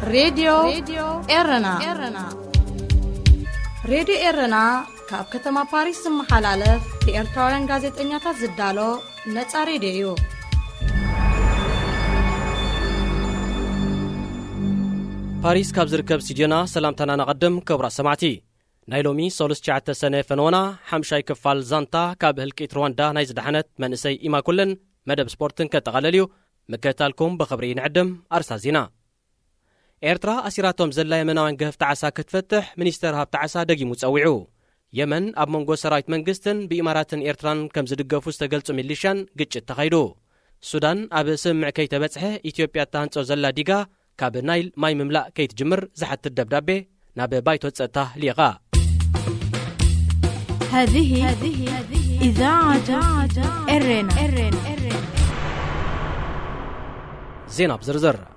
راديو إرنا راديو إرنا كاب كتما باريس محلالف بإرتوران غازيت إنياتا زدالو نتا راديو باريس كاب زركب سيدينا سلامتنا نقدم كبرى سمعتي نايلومي سولس شعت سنة فنونا حمشاي كفال زانتا كاب هلكيت رواندا نايز دحنت منسي إما كلن مدب سبورتن كتغلليو مكتالكم بخبري نعدم أرسازينا إيرترا أسيراتهم زلا يمناوان قهف تعسا كتفتح منيستر هاب تعسا دقي متسويعو يمن أب منغو سرايت منغستن بإماراتن إيرتران كم زدقفو استقلتو مليشان قجت تخيدو السودان أب سمع كي تبتحه إثيوبيا تانسو زلا ديقا كاب نايل ماي مملأ كي تجمر زحت الدبدابي ناب بايتو تسأته ليغا هذه إذاعة إرنا زينب زرزر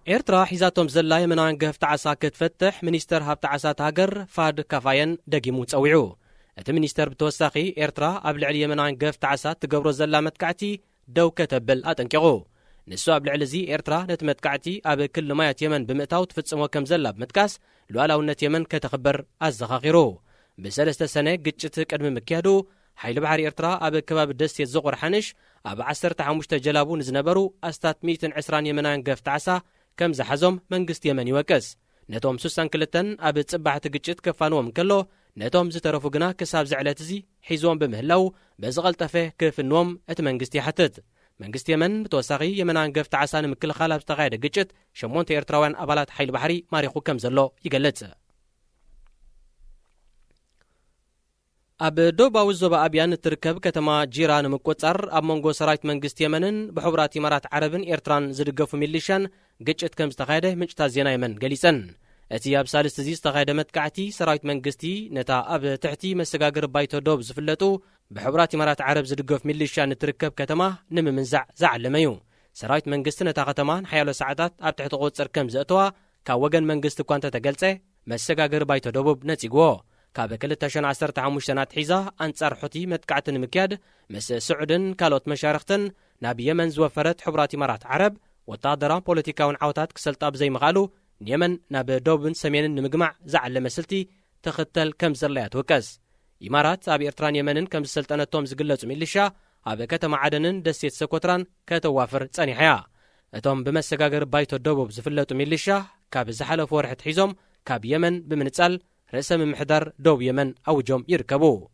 إيرترا حيزاتهم زلا يمناوان قهف تعسا كتفتح منيستر هاب تعسا تاقر فاد كافاين دقي متسويعو ات منيستر بتوساقي إيرترا قبل علي يمناوان قهف تعسا تقبرو زلا متكعتي دو كتبل أتنكيغو نسو قبل علزي إيرترا نتمتكعتي أب كل مايات يمن بمئتاو تفتسمو كم زلا بمتكاس لولا ونت يمن كتخبر الزخاخيرو بسلسة سنة قجت قدم مكيادو حيل بحر إيرترا أب كباب الدست يتزغر حنش أب 15 جلابو نزنبرو أستات 120 يمناوان قهف تعسا كم زحزم منقست يمن يوكس نتوم سوسان كلتن أب تصبح تقجت كفانوم كله نتوم زترفو قنا كساب زعلاتزي حيزوم بمهلو بزغل تفه كيف النوم اتمنقست يحتد منقست يمن بتوساقي يمنان قفت عسان مكل خالب تغايد قجت شمونت إيرتراوان أبالات حيل بحري ماريخو كم زلو يقلت أب دوبا وزوبا أبيان تركب كتما جيران مكوتر أب منغو سرايت منقست يمنن بحبرات إمارات عربن إيرتران زدقفو ميليشان قجت كم استغايده مجتا زينا يمن قليسن اتي أب سالس تزي استغايده متكعتي سرايت منقستي نتا أب تحتي مسقاقر بايتو دوب زفلتو بحبرات إمارات عرب زدقف ميليشان تركب كتما نم من زعل لميو سرايت منقست نتا ختمان حيالو ساعتات أب تحت غوت سركم زأتوا كاوغن منقست كوانتا تقلسه مسقاقر بايتو دوب نتيقوه كاب كلتاشن 15 حيزة أنصار حوتي متكعتن مكياد مس سعودن كالوت مشارختن ناب يمن زوفرت حبرات إمارات عرب وتادرا بوليتيكاون عوتات كسلطاب زي مغالو يمن ناب دوبن سمين نمجمع زعل لمسلتي تختل كم زرليات وكز إمارات أب إيرتران يمنن كم سلطنتهم زقلت ميليشا أب كتم عدنن دسيت سكوتران كتوافر تاني حياة أتوم بمسقاقر بايتو دوبوب زفلتو ميليشا كاب زحلف ورحة حيزم كاب يمن بمنتسال رسم محدر دوب يمن أو جوم يركبو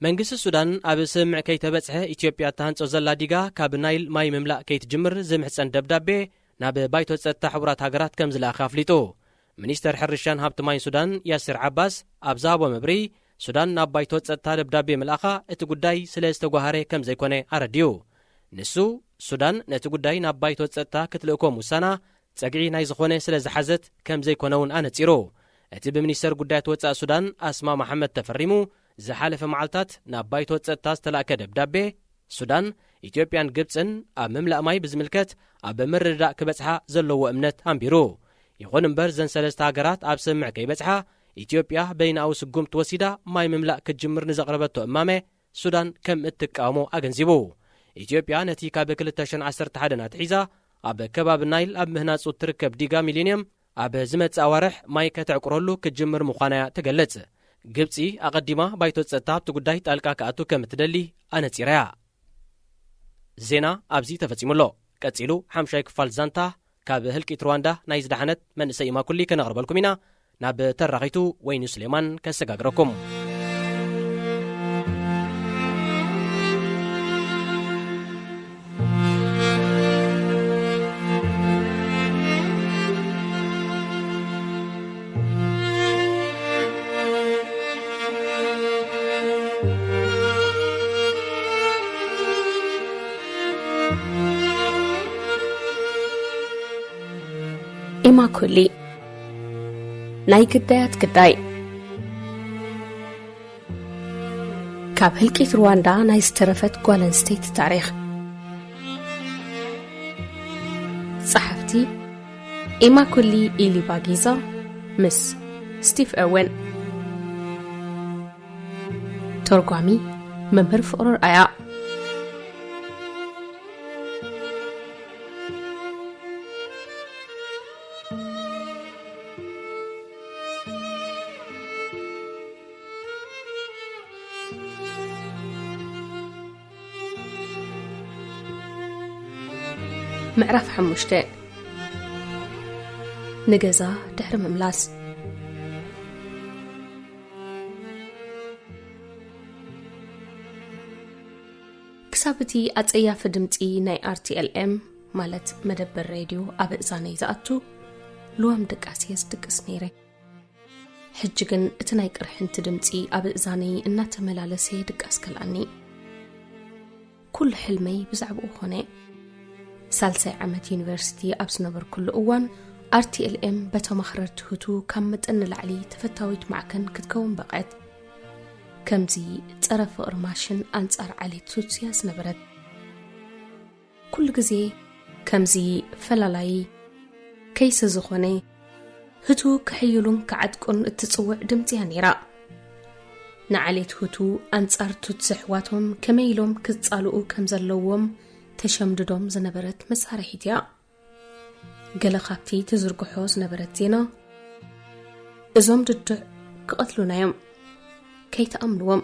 منقس السودان أب سمع كي تبتحه إثيوبيا تهانسو زلا ديقا كاب نايل ماي مملأ كي تجمر زمحسن دبدابي ناب بايتو تستا حبرات هاقرات كم زلا خافليتو منيستر حرشان هابت ماي سودان ياسر عباس أبزابو مبري سودان ناب بايتو تستا دبدابي ملأخا اتقوداي سلسة غوهاري كم زيكوني أرديو نسو سودان نتقوداي ناب بايتو تستا كتلقو موسانا تسقعي ناي زخونه سلا زحزت كم زي كونون أنا تيرو اتب منيستر قدايت وطأ السودان أسماء محمد تفرمو زحالف معلتات نابايت وطأ تاس تلاك دبدابي السودان إثيوبيان قبسن أب مملأ ماي بزملكت أب مررداء كبتحا زلو أمنت أمبيرو يخون مبر زن سلسة هاقرات أب سمع كي بتحا إثيوبيا بين أو سقوم توسيدا ماي مملأ كتجمر نزقربتو أمامي السودان كم اتكامو أغنزيبو إثيوبيا نتيكا بكلتاشن 11 حيزة أب كباب النايل أب مهناس تركب ديغا ميلينيوم أب زمت أوارح ماي كتعقرلو كتجمر مخانيا تقلت قبسي أقدما بايتو تسطاب تقداي تالكا كأتو كم تدلي أنا تيريا زينا أبزي تفتسيمولو كتسيلو حمشايك فالزانتا كاب هلكيت رواندا نايز دحنت من سيما كلي كنغربلكم هنا ناب ترغيتو وين سليمان كسقاقركم إما كلي ناي قدايات قداي كاب هلكيت رواندا ناي استرفت قوالن ستيت تاريخ صحفتي إما كلي إلي باقيزة مس ستيف أوين ترقامي ممبر فقرر آياء معرف حمشته نجزا دحر مملاس كسابتي أتأيا فدمتي ناي RTLM مالت مدبر راديو أبئزاني زاتو لوام دك أسيس دك اسنيري حجيجن اتناي قرحن تدمتي أبئزاني إنا تملالسي دك أسكالاني كل حلمي بزعبو خوني سالسي عمت يونيفرسيتي أبسنبر كل أوان RTLM بتا مخرج هتو كمت أن العلي تفتاويت معكن كتكون بقعت كمزي ترف إرماشن أنصار علي توتسياس نبرد كل جزي كمزي فلالاي كيس زخوني هتو كحيلون كعدكن التصوع دمتي هنيرا نعليت هتو أنصار توتسحواتهم كميلهم كتصالقو كمزلوهم تشمددهم زنبرت مسارحيتيا قال خابتي تزرقحو زنبرت زينا إزوم ددع كقتلونا يوم كي تأمنوهم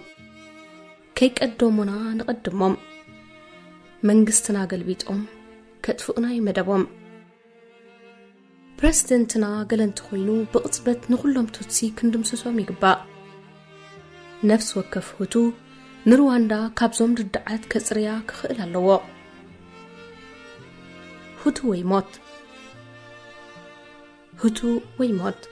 كي قدومنا نقدمهم منقستنا قلبيتهم كتفقنا يمدبهم بريزيدنتنا قلن تخوينو بقصبت نغلهم توتسي كندم سوسوم يقبا نفس وكف هتو نرواندا كابزوم ددعات كسريا كخيل اللواء هتو ويموت هتو ويموت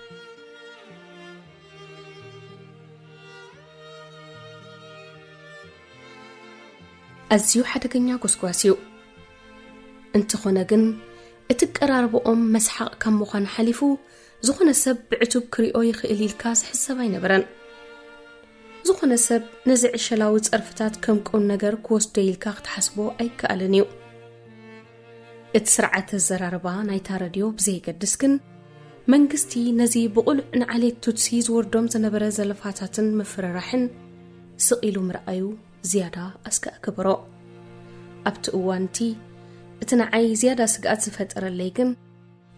أزيو حدقنيا قسقواسيو انت خوناقن اتقراربقوم مسحق كم مخان حليفو زخون السب بعتوب كريو يخيلي الكاس حساباي نبرن زخون السب نزع الشلاوز أرفتات كم كون نقر كوست ديلكاق تحسبو أي كألنيو اتسرعت الزراربا نايتا راديو بزي قدسكن منقستي نزي بقول ان علي توتسيز وردوم زنبرا زلفاتاتن مفررحن سقيلو مرأيو زيادة أسكا كبرو أبت أوانتي اتنعي زيادة سقات سفتر الليقن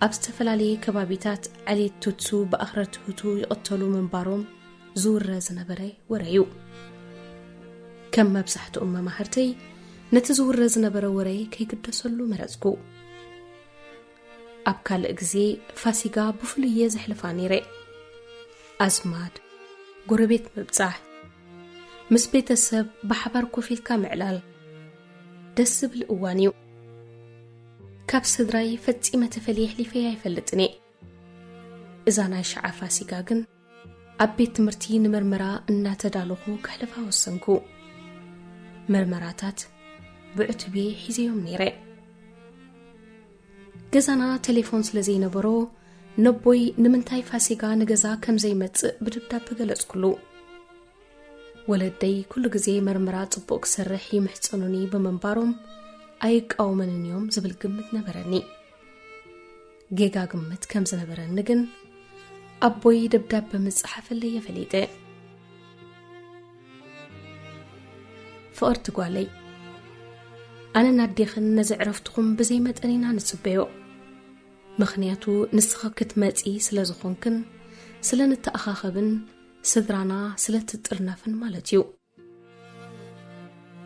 أبستفلالي كبابيتات علي توتسو بأخرت هتو يقتلو من باروم زور رزنبري وريو كم مبسحت مهرتي نتزور رزنبري وري كي قدسلو مرزقو أبكال إجزي فاسيقا بفلية زحلفاني ري أزماد قربيت مبزاح مس بيت السب بحبر كوفيل كامعلال دس بالأوانيو كاب صدراي فتيمة تفليح لي فيها يفلتني إذا نايشع فاسيقاقن أبيت مرتين مرمرا إنا تدالوخو كحلفا وسنكو مرمراتات بعتبي حيزيوم نيري جزانا تليفون سلزي نبرو نبوي نمنتاي فاسيقا نجزا كم زي متسق بدبدا بقلت كلو ولدي كل جزي مرمرات بوك سرحي محصنوني بمنبارهم أيك أو من اليوم زبل قمت نبرني جيجا قمت كم زنبرن نجن أبوي دبدا بمصحف اللي يفليته فقرت قوالي أنا ناديخن نزع رفتكم بزي متقنينا نسبيو مخنياتو نسخة كتماتي سلازخونكن سلان التأخاخبن سدرانا سلت الترنافن مالتيو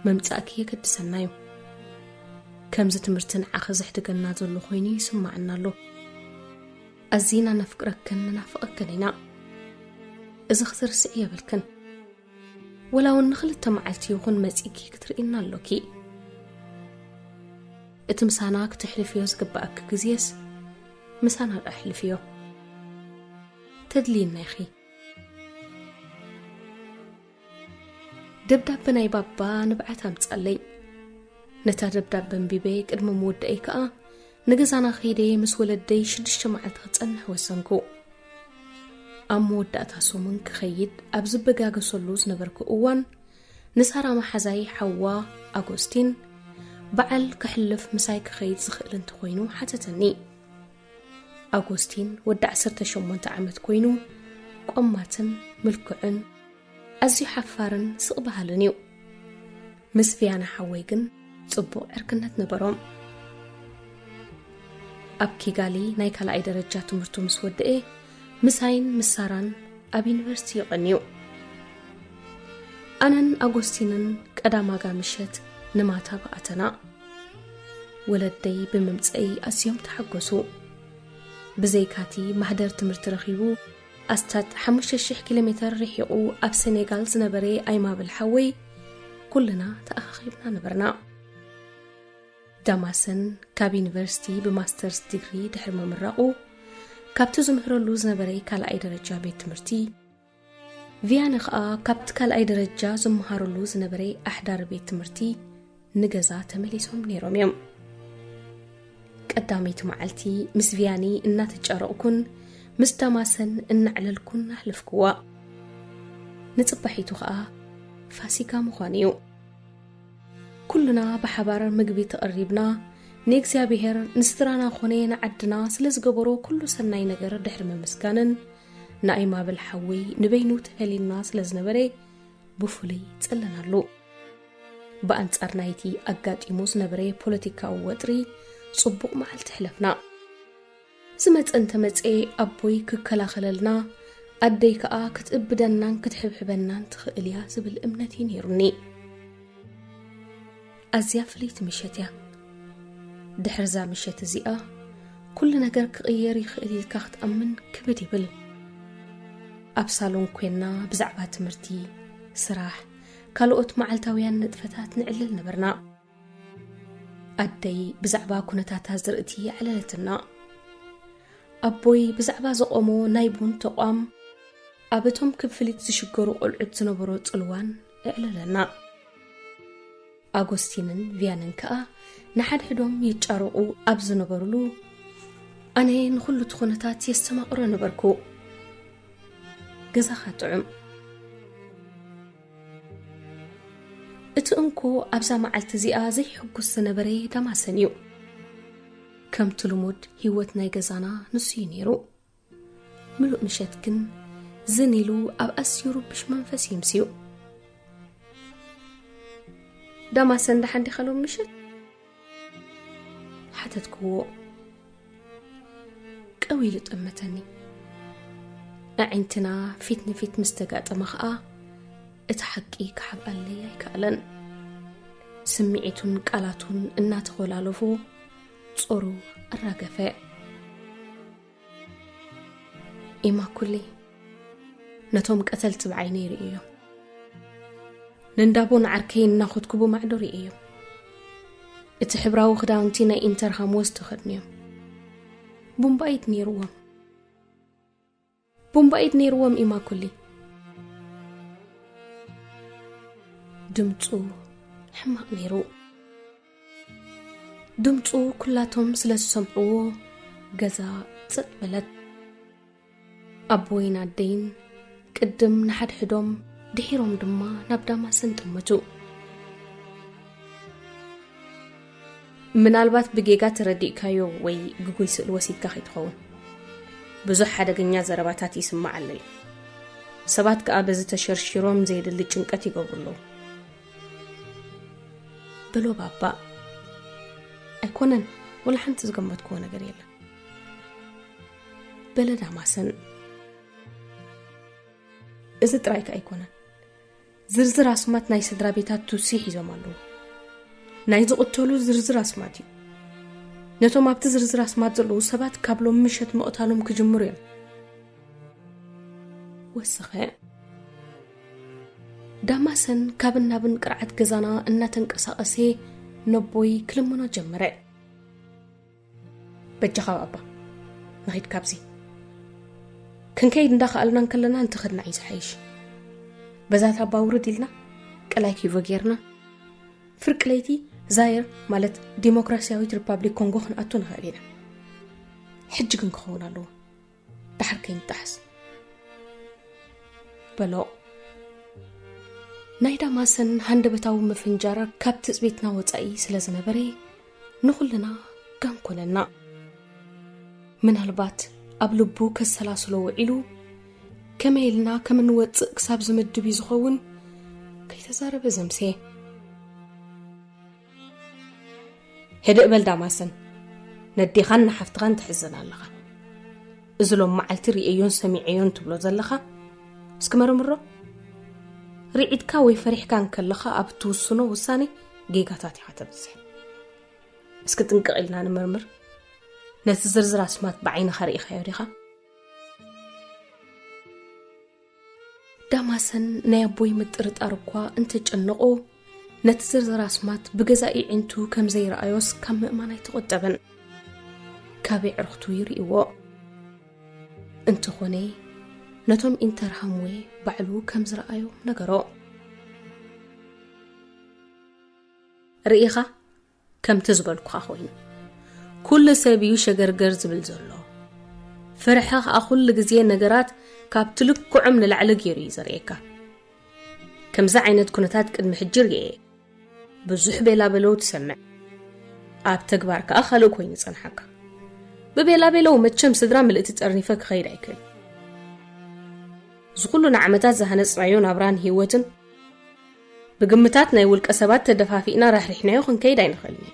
ممتاكي يقد سنايو كمزة تمرتن عخزح دقنا زلو خويني سمعنا له أزينا نفكركن نافقكنينا إذا خسر سئية بالكن ولو النخل التمعتي وخن مزيكي كترئنا اللوكي اتمساناك تحلفيو زقبأك كزيس مسانا الأحلفيو تدلين نايخي دبداب بناي بابا نبعتها متسألي نتا دبداب بنبيبي قد ممود ايكا نقزانا خيدي مسولدي شدش معتها تسنح وسنكو أمود داتها سومن كخيد أبزب بقاق سلوز نبركو اوان نسهر محزاي حوا أغوستين بعل كحلف مساي كخيد زخيلن تخوينو حتى تني أغوستين ودع سرت شمونت عمت كوينو قماتن ملكعن أزي حفارن سقبها لنيو مس فيانا حويقن صبو عركنت نبروم أبكي قالي نايكال أي درجات مرتو مسود إيه مساين مساران أب يونيفرسيتي يغنيو أنن أغوستينن قداما قامشت نماتا بقاتنا ወለደይ ብምምጽይ ኣስዮም ተሓገሱ ብዘይካቲ ማህደር ትምህርቲ ረኺቡ ኣስታት 5000 ኪሎሜትር ርሒቑ ኣብ ሴኔጋል ዝነበረ ኣይማብል ሓወይ ኩልና ተኣኻኺብና ነበርና ዳማሰን ካብ ዩኒቨርሲቲ ብማስተርስ ዲግሪ ድሕሪ ምምራቑ ካብቲ ዝምህረሉ ዝነበረ ካልኣይ ደረጃ ቤት ትምህርቲ ቪያነ ኸኣ ካብቲ ካልኣይ ደረጃ ዝመሃረሉ ዝነበረ ኣሕዳር ቤት ትምህርቲ ንገዛ ተመሊሶም ነይሮም እዮም ቀዳመይቲ መዓልቲ ምስ ቪያኒ እናተጫረቕኩን ምስ ዳማሰን እናዕለልኩን ኣሕልፍክዋ ንጽባሒቱ ኸኣ ፋሲካ ምዃን እዩ ኩልና ብሓባር ምግቢ ተቐሪብና ንእግዚኣብሔር ንስድራና ኾነ ንዓድና ስለ ዝገበሮ ኩሉ ሰናይ ነገር ድሕሪ ምምስጋንን ንኣይማብል ሓወይ ንበይኑ ተፈሊልና ስለ ዝነበረ ብፍሉይ ጸለናሉ በአንጻር ናይቲ ኣጋጢሙ ዝነበረ ፖለቲካዊ ወጥሪ ጽቡቕ መዓልቲ ሕለፍና ዝመፀን ተመፀ ኣቦይ ክከላኸለልና ኣደይ ከዓ ክትእብደናን ክትሕብሕበናን ትኽእል እያ ዝብል እምነት ነይሩኒ ኣዝያ ፍልይቲ ምሸት እያ ድሕሪ ዛ ምሸት እዚኣ ኩሉ ነገር ክቕየር ይኽእል ኢልካ ክትኣምን ክብድ ይብል ኣብ ሳሎን ኮይና ብዛዕባ ትምህርቲ ስራሕ ካልኦት መዓልታውያን ንጥፈታት ንዕልል ነበርና ኣደይ ብዛዕባ ኩነታት ዝርእቲ ዕለለትና ኣቦይ ብዛዕባ ዘቆሞ ናይ ቡን ተቋም ኣብቶም ክፍሊት ዝሽገሩ ቆልዑት ዝነበሮ ጽልዋን ዕለለና ኣጎስቲንን ቪያንን ከዓ ንሓድሕዶም ይጫረቑ ኣብ ዝነበሩሉ ኣነ ንኹሉ ኩነታት የስተማቕሮ ነበርኩ ገዛኻ ጥዑም እቲ እንኮ ኣብዛ መዓልቲ እዚኣ ዘይሕጉስ ዝነበረ ዳማሰን እዩ ከምቲ ልሙድ ህይወት ናይ ገዛና ንሱ እዩ ነይሩ ምሉእ ምሸት ግን ዝኒሉ ኣብ ኣስዩሩ ብሽ መንፈስ ይምስዩ ዳማሰን ዳሓንዲ ኸሎም ምሸት ሓተትክዎ ቀዊሉ ጠመተኒ ኣዒንትና ፊት ንፊት ምስተጋጠመ ኸኣ እቲ ሓቂ ክሓብኣለይ ኣይከኣለን ስምዒቱን ቃላቱን እናተኸላለፉ ጾሩ ኣራገፈ ኢማ ኩሊ ነቶም ቀተልቲ ብዓይነ ይርእዮም ንንዳቦን ዓርከይ እናኸትኩቡ ማዕዶር እዮም እቲ ሕብራዊ ክዳውንቲ ናይ ኢንተር ሃምወስ ተኸድንዮም ቡምባይት ነይሩዎም ኢማ ኩሊ ድምፁ ሕማቕ ነይሩ ድምፁ ኩላቶም ስለ ዝሰምዕዎ ገዛ ጸጥ በለት ኣቦይን ኣደይን ቅድም ንሓድሕዶም ድሒሮም ድማ ናብ ዳማሰን ጠመቱ ምናልባት ብጌጋ ተረዲእካዮ ወይ ግጉይ ስእል ወሲድካ ኸይትኸውን ብዙሕ ሓደገኛ ዘረባታት ይስማዕ ኣለዩ ሰባት ከዓ በዚ ተሸርሽሮም ዘይድሊ ጭንቀት ይገብሩሉ ብሎ ባባ ኣይኮነን ወላ ሓንቲ ዝገመትክዎ ነገር የለን በለ ዳማሰን እዚ ጥራይካ ኣይኮነን ዝርዝር ኣስማት ናይ ስድራ ቤታት ቱሲ ሒዞም ኣለዉ ናይ ዝቕተሉ ዝርዝር ኣስማት እዩ ነቶም ኣብቲ ዝርዝር ኣስማት ዘለዉ ሰባት ካብሎም ምሸት መቕታሎም ክጅምሩ እዮም ወስኸ ዳማሰን ካብን ናብን ቅርዓት ገዛና እናተንቀሳቐሰ ነቦይ ክልምኖ ጀመረ በጃኻ ባባ ንኸይድ ካብዚ ክንከይድ እንዳኸኣልና እንከለና እንትኸድና እዩ ዝሓይሽ በዛታ ባውርድ ኢልና ቀላይ ኪቮ ጌርና ፍርቂ ለይቲ ዛይር ማለት ዲሞክራሲያዊት ሪፐብሊክ ኮንጎ ክንኣቱ ንኽእል ኢና ሕጂ ግን ክኸውን ኣለዎ ዳሕር ከይንጣሕስ በሎ ናይ ዳማሰን ሃንደበታዊ መፍንጃር ካብ ትፅቢትና ወፃኢ ስለ ዝነበረ ንኹልና ጋንኮለና ምናልባት ኣብ ልቡ ከሰላስሎ ውዒሉ ከመይልና ከምንወፅእ ክሳብ ዝምድብ ዝኸውን ከይተዛረበ ዘምሴ هدأ بل داماسن ندي خان حفتغان تحزن اللغة إزلوم معلتي رئيون سميعيون تبلو زلخة اسكمرو مرو رئيد كاوي فريح كان كاللخة أبتوسنو وساني جيغاتاتي حتى بزي እስክጥንቅቕ ኢልና ንመርምር ነቲ ዝርዝር ኣስማት ብዓይንኻ ርኢኻዮ ዲኻ ዳማሰን ናይ ኣቦይ ምጥርጣር እኳ እንተጨንቆ ነቲ ዝርዝር ኣስማት ብገዛኢ ዒንቱ ከም ዘይረኣዮስ ካብ ምእማን ኣይተቆጠበን ካበይ ዕርኽቱ ይርእይዎ እንተኾነ ነቶም ኢንተርሃምዌ ባዕሉ ከም ዝረኣዮ ነገሮ ርኢኻ ከምቲ ዝበልኩኻ ኮይኑ ኩሉ ሰብ እዩ ሸገርገር ዝብል ዘሎ ፍርሕኻ ከዓ ኩሉ ግዜ ነገራት ካብ ትልክዖም ንላዕሊ ገይሩ እዩ ዘርእየካ ከምዚ ዓይነት ኩነታት ቅድሚ ሕጂ ርአየ ብዙሕ ቤላ በለው ትሰምዕ ኣብ ተግባር ከዓ ካልእ ኮይኑ ፀንሓካ ብቤላ በለው መቸም ስድራ ምልእቲ ጠርኒፈ ክኸይድ ኣይክእል ዝኩሉ ንዓመታት ዝሃነፅናዮ ናብራን ህይወትን ብግምታት ናይ ውልቀ ሰባት ተደፋፊእና ራሕሪሕናዮ ክንከይድ ኣይንኽእልን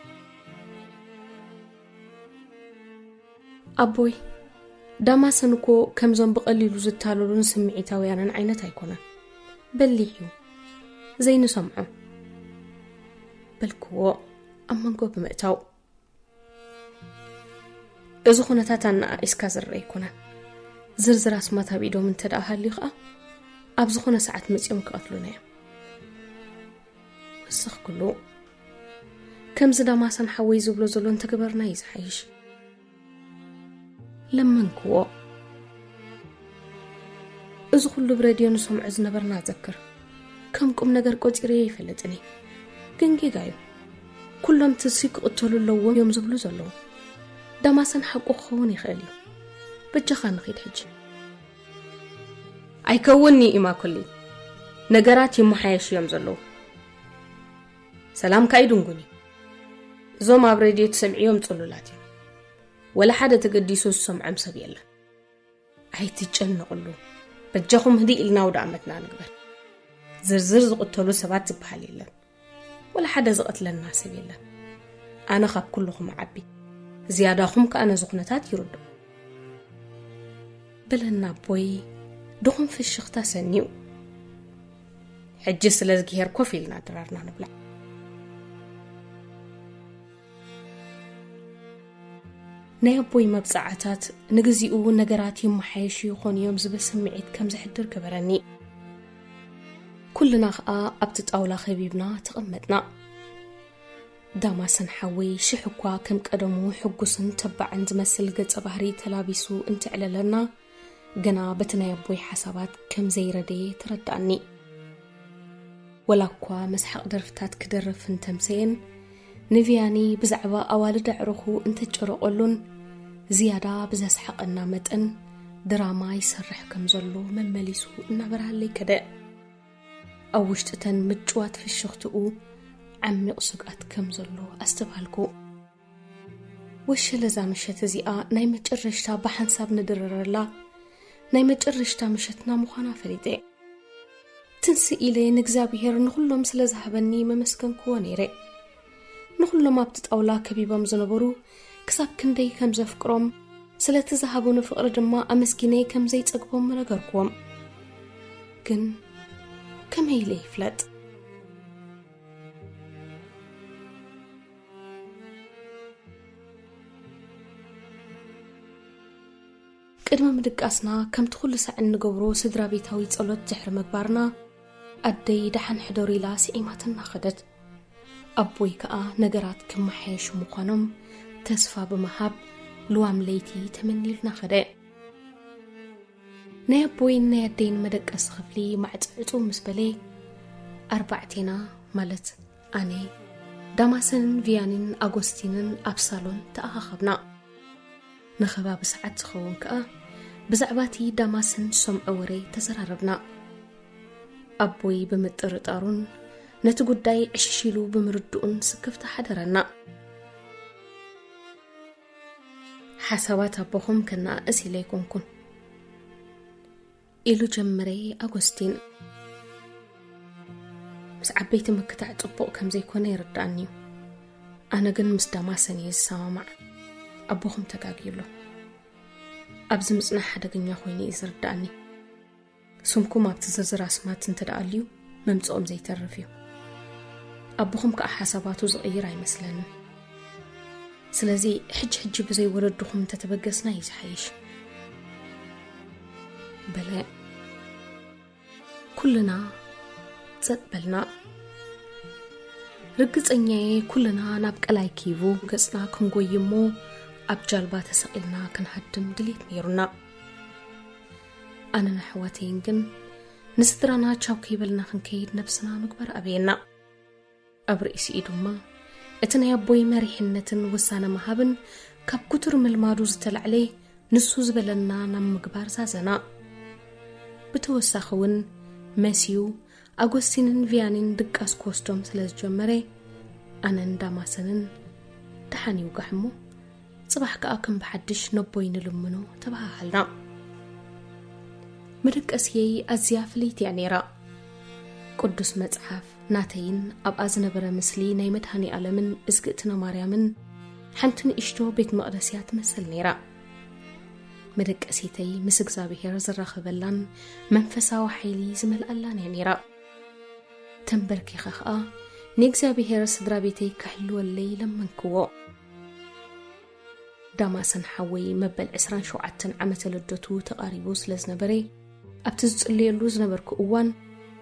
ኣቦይ ዳማሰን እኮ ከምዞም ብቐሊሉ ዝታለሉን ስምዒታውያንን ዓይነት ኣይኮነን በሊሕ እዩ ዘይንሰምዖ በልክዎ ኣብ መንጎ ብምእታው እዚ ኩነታት ኣነኣኢስካ ዝርአ ኣይኮነን ዝርዝር ኣስማት ኣብ ኢዶም እንተደኣ ሃልዩ ከዓ ኣብ ዝኾነ ሰዓት መፂኦም ክቐትሉና እዮም ወስኽ ኩሉ ከምዚ ዳማሰን ሓወይ ዝብሎ ዘሎ እንተገበርና እዩ ዝሓይሽ ለመንክዎ እዚ ኩሉ ብሬድዮ ንሰምዖ ዝነበርና ዘክር ከም ቁም ነገር ቆፂረ ይፈልጥኒ ግን ጌጋዩ ኩሎም ትሲ ክቕተሉ ኣለዎም እዮም ዝብሉ ዘለዉ ዳማሰን ሓቁ ክኸውን ይኽእል እዩ በጀኻ ንኸይድ ሕጂ ኣይከውንኒ ኢማ ኩሊ ነገራት ይመሓየሽ እዮም ዘለዉ ሰላም ካይዱንጉኒ እዞም ኣብ ሬድዮ ትሰምዒዮም ጽሉላት እዮም ወላ ሓደ ተገዲሱ ዝሰምዖም ሰብ የለን ኣይትጨነቕሉ በጀኹም ህዲ ኢልና ወደ ኣመትና ንግበር ዝርዝር ዝቕተሉ ሰባት ዝበሃል የለን ወላ ሓደ ዝቐትለና ሰብ የለን ኣነ ካብ ኩልኹም ዓቢ ዝያዳኹም ከዓ ነዚ ኩነታት ይርዱ ብለና ቦይ ድኹም ፍሽኽታ ሰኒው ሕጂ ስለ ዝግሄር ኮፍ ኢልና ድራርና ንብላ ናይ ኣቦይ መብፃዕታት ንግዚኡ ነገራት ይመሓየሽ ይኾን እዮም ዝብል ስምዒት ከም ዝሕድር ገበረኒ ኩልና ከዓ ኣብቲ ጣውላ ኸቢብና ተቐመጥና ዳማሰን ሓወይ ሽሕ እኳ ከም ቀደሙ ሕጉስን ተባዕን ዝመስል ገጸ ባህሪ ተላቢሱ እንትዕለለና ገና በቲ ናይ ኣቦይ ሓሳባት ከም ዘይረደየ ተረዳእኒ ወላ እኳ መስሓቕ ደርፍታት ክደርፍ እንተምሰየን ንቪያኒ ብዛዕባ ኣዋልድ ኣዕሩኹ እንተጨረቐሉን ዝያዳ ብዘስሓቐና መጠን ድራማ ይሰርሕ ከም ዘሎ መመሊሱ እናበርሃለይ ከደ ኣብ ውሽጥተን ምጭዋት ፍሽኽትኡ ዓሚቕ ስግኣት ከም ዘሎ ኣስተባልኩ ወሸለዛ ምሸት እዚኣ ናይ መጨረሽታ ብሓንሳብ ንድረረላ ናይ መጨረሽታ ምሸትና ምዃና ፈሊጠ ትንስኢ ኢለ ንእግዚኣብሔር ንኹሎም ስለ ዝሃበኒ መመስገንክዎ ነይረ ንኹሎም ኣብቲ ጣውላ ከቢቦም ዝነበሩ ክሳብ ክንደይ ከም ዘፍቅሮም ስለቲ ዝሃቡኒ ፍቕሪ ድማ ኣመስጊነይ ከም ዘይጸግቦም ነገርክዎም ግን ከመይ ኢለ ይፍለጥ ቅድሚ ምድቃስና ከምቲ ኩሉ ሰዓት ንገብሮ ስድራ ቤታዊ ጸሎት ድሕሪ ምግባርና ኣደይ ደሓን ሕደር ኢላ ስዒማትና ኸደት ኣቦይ ከዓ ነገራት ክመሓየሽ ምዃኖም ተስፋ ብምሃብ ልዋም ለይቲ ተመኒልና ኸደ ናይ ኣቦይን ናይ ኣደይን መደቀስ ክፍሊ ማዕፅዕፁ ምስ በለ ኣርባዕቴና ማለት ኣነ ዳማሰንን ቪያንን ኣጎስቲንን ኣብ ሳሎን ተኣኻኸብና ንኸባቢ ሰዓት ዝኸውን ከዓ ብዛዕባቲ ዳማሰን ሰምዖ ወሬ ተዘራረብና ኣቦይ ብምጥርጣሩን ነቲ ጉዳይ ዕሽሽሉ ብምርድኡን ስክፍታ ሓደረና ሓሳባት ኣቦኹም ከናእስ ኢለ ይኮንኩን ኢሉ ጀመረ ኣጎስቲን ምስ ዓበይቲ ምክታዕ ጽቡቕ ከም ዘይኮነ ይርዳእኒ እዩ ኣነ ግን ምስ ዳማሰን እየ ዝሰማማዕ ኣቦኹም ተጋጊሎ ኣብዚ ምጽናሕ ሓደገኛ ኮይኑ እዩ ዝርዳእኒ ስምኩም ኣብቲ ዝርዝር ኣስማት እንተደኣልዩ መምጽኦም ዘይተርፍ እዩ ኣቦኹም ከዓ ሓሳባቱ ዝቕይር ኣይመስለንን ስለዚህ ሕጂ ብዘይ ወለድኩም ተተበገስና ይስሐይሽ በለ ኩልና ጸጥበልና ርግጸኛዬ ኩልና ናብ ቀላይ ኪቡ ገጽና ክንጎይሞ ኣብ ጃልባ ተሰቂልና ክንሃድም ድሌት ነይሩና ኣነና ሕዋተይን ግን ንስድራና ቻው ከይበልና ክንከይድ ነብስና ምግባር ኣብየና ኣብ ርእሲኡ ድማ እቲ ናይ ኣቦይ መሪሕነትን ውሳነ መሃብን ካብ ኩቱር መልማዱ ዝተላዕለ ንሱ ዝበለና ናብ ምግባር ዛዘና ብተወሳኺውን መሲዩ ኣጎስቲንን ቪያኒን ድቃስ ኮስቶም ስለዝጀመረ ኣነን ዳማሰንን ደሓን ይውጋሕሞ ጽባሕ ከዓ ከም ብሓድሽ ነቦይ ንልምኖ ተባሃልና ምድቀስየይ ኣዝያ ፍልይቲ እያ ነይራ ቅዱስ መጽሓፍ ናተይን ኣብ ኣዝነበረ ምስሊ ናይ መድሃኒ ዓለምን እዝግእትና ማርያምን ሓንቲ ንእሽቶ ቤት መቕደስ እያ ትመስል ነይራ መደቀሲተይ ምስ እግዚአብሔር ዝራኸበላን መንፈሳዊ ሓይሊ ዝመልአላን እያ ነይራ ተንበርኪኸ ከዓ ንእግዚአብሔር ስድራ ቤተይ ካሕልወለይ ለመንክዎ ዳማሰን ሓወይ መበል 27 ዓመተ ልደቱ ተቃሪቡ ስለዝነበረ ኣብቲ ዝጽልየሉ ዝነበርኩ እዋን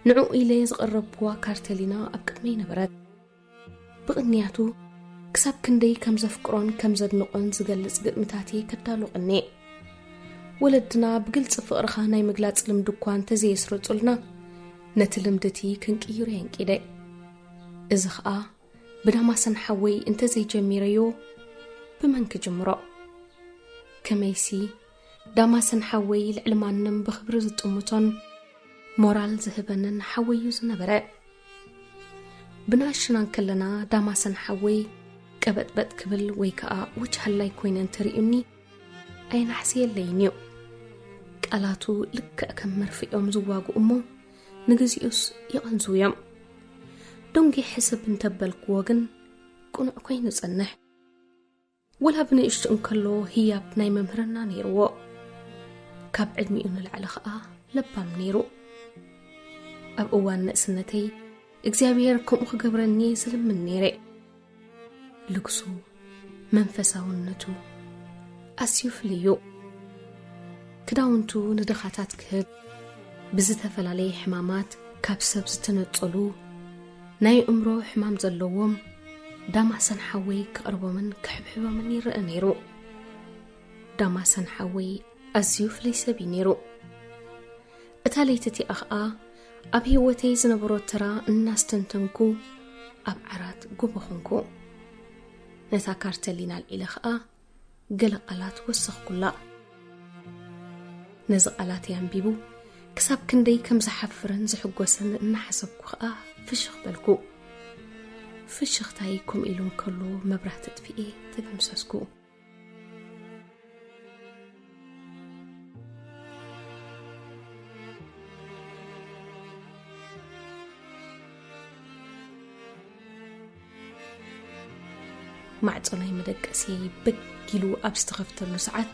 ንዑ ኢለይ ዝቐረብዋ ካርተሊና ኣብ ቅድመይ ነበረት ብቕንያቱ ክሳብ ክንደይ ከም ዘፍቅሮን ከም ዘድንቆን ዝገልጽ ግጥምታቴ ከዳሉቕኒ ወለድና ብግልጽ ፍቕርኻ ናይ ምግላጽ ልምዲ እኳ እንተዘይስርጹልና ነቲ ልምድቲ ክንቅይሩ የንቂደ እዚ ከዓ ብዳማሰን ሓወይ እንተዘይጀሚረዮ ብመን ክጅምሮ ከመይሲ ዳማሰን ሓወይ ልዕልማንም ብኽብሪ ዝጥሙቶን ሞራል ዝህበንን ሓወዩ ዝነበረ ብናሽናን ከለና ዳማሰን ሓወይ ቀበጥበጥ ክብል ወይ ከዓ ውጭሃላይ ኮይነን ተሪኡኒ ኣይናሕስየለይንዩ ቃላቱ ልክዕ ከም መርፊኦም ዝዋጉ እሞ ንግዚኡስ ይቐንዙ እዮም ዶንጊ ሕስብ እንተበልክዎ ግን ቁኑዕ ኮይኑ ጸንሕ ወላ ብንእሽቱ እንከሎ ህያብ ናይ መምህርና ነይርዎ ካብ ዕድሚኡ ንላዕሊ ከዓ ለባም ነይሩ ኣብ እዋን ንእስነተይ እግዚአብሔር ከምኡ ክገብረኒ ዝልምን ነይረ ልክሱ መንፈሳውነቱ ኣዝዩ ፍልዩ ክዳውንቱ ንድኻታት ክህብ ብዝተፈላለየ ሕማማት ካብ ሰብ ዝተነጸሉ ናይ እምሮ ሕማም ዘለዎም ዳማሰን ሓወይ ክቐርቦምን ክሕብሕቦምን ይርአ ነይሩ ዳማሰን ሓወይ ኣዝዩ ፍልይ ሰብ ነይሩ እታ ለይተቲኣ ከዓ ኣብ ህይወተይ ዝነበሮ ተራ እናስተንተንኩ ኣብ ዓራት ጎበኹንኩ ነታ ካርተሊና ልዒለ ከዓ ገለ ቃላት ወሰኽኩላ ነዚ ቃላት ያንቢቡ ክሳብ ክንደይ ከም ዝሓፍርን ዝሕጎስን እናሓሰብኩ ከዓ ፍሽኽ በልኩ ፍሽኽታይ ከም ኢሉን ከሎ መብራህቲ ጥፊኤ ተገምሰስኩ ማዕጾናይ መደቀሲ በጊሉ ኣብ ዝተኸፍተሉ ሰዓት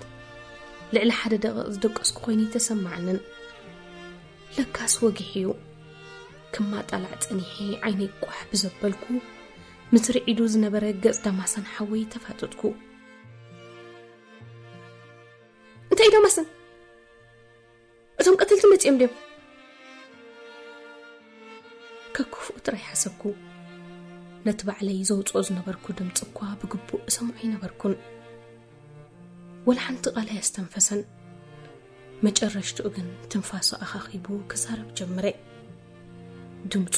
ልዕሊ ሓደ ደቂቕ ዝደቀስኩ ኮይኒ ተሰማዕንን ለካስ ወጊሕዩ ክማጣላዕ ጸኒሐ ዓይነይ ቋሕ ብዘበልኩ ምትርዒዱ ዝነበረ ገጽ ዳማሰን ሓወይ ተፋጠጥኩ እንታይ ዳማሰን እቶም ቀተልቲ መጽኦም ድዮም ከክፉእ ጥራይ ሓሰብኩ ነቲ ባዕለይ ዘውፅኦ ዝነበርኩ ድምፂ እኳ ብግቡእ ሰምዖ ይነበርኩን ወላ ሓንቲ ቃል ኣስተንፈሰን መጨረሽቱ ግን ትንፋሱ ኣኻኺቡ ክዛረብ ጀመረ ድምፁ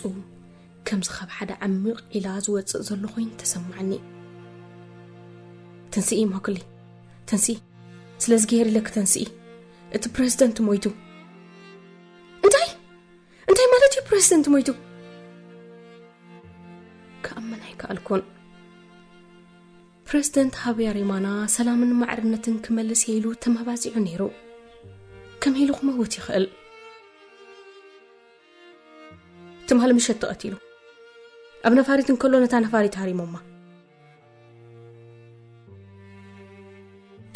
ከምዚ ካብ ሓደ ዓሚቕ ኢላ ዝወፅእ ዘሎ ኮይኑ ተሰማዕኒ ተንስኢ ማክሊ ተንስኢ ስለዚ ገይር ኢለክ ተንስኢ እቲ ፕሬዝደንት ሞይቱ እንታይ ማለት እዩ ፕሬዝደንት ሞይቱ كأمناي كالكون بريزيدنت هابياريمانا سلامن معرنتن كملس يلو تمابازيعو نيرو كم هيلو موت يخل تمهل مش تقتلو ابنا فاريتن كلو نتانا فاريت هاري ماما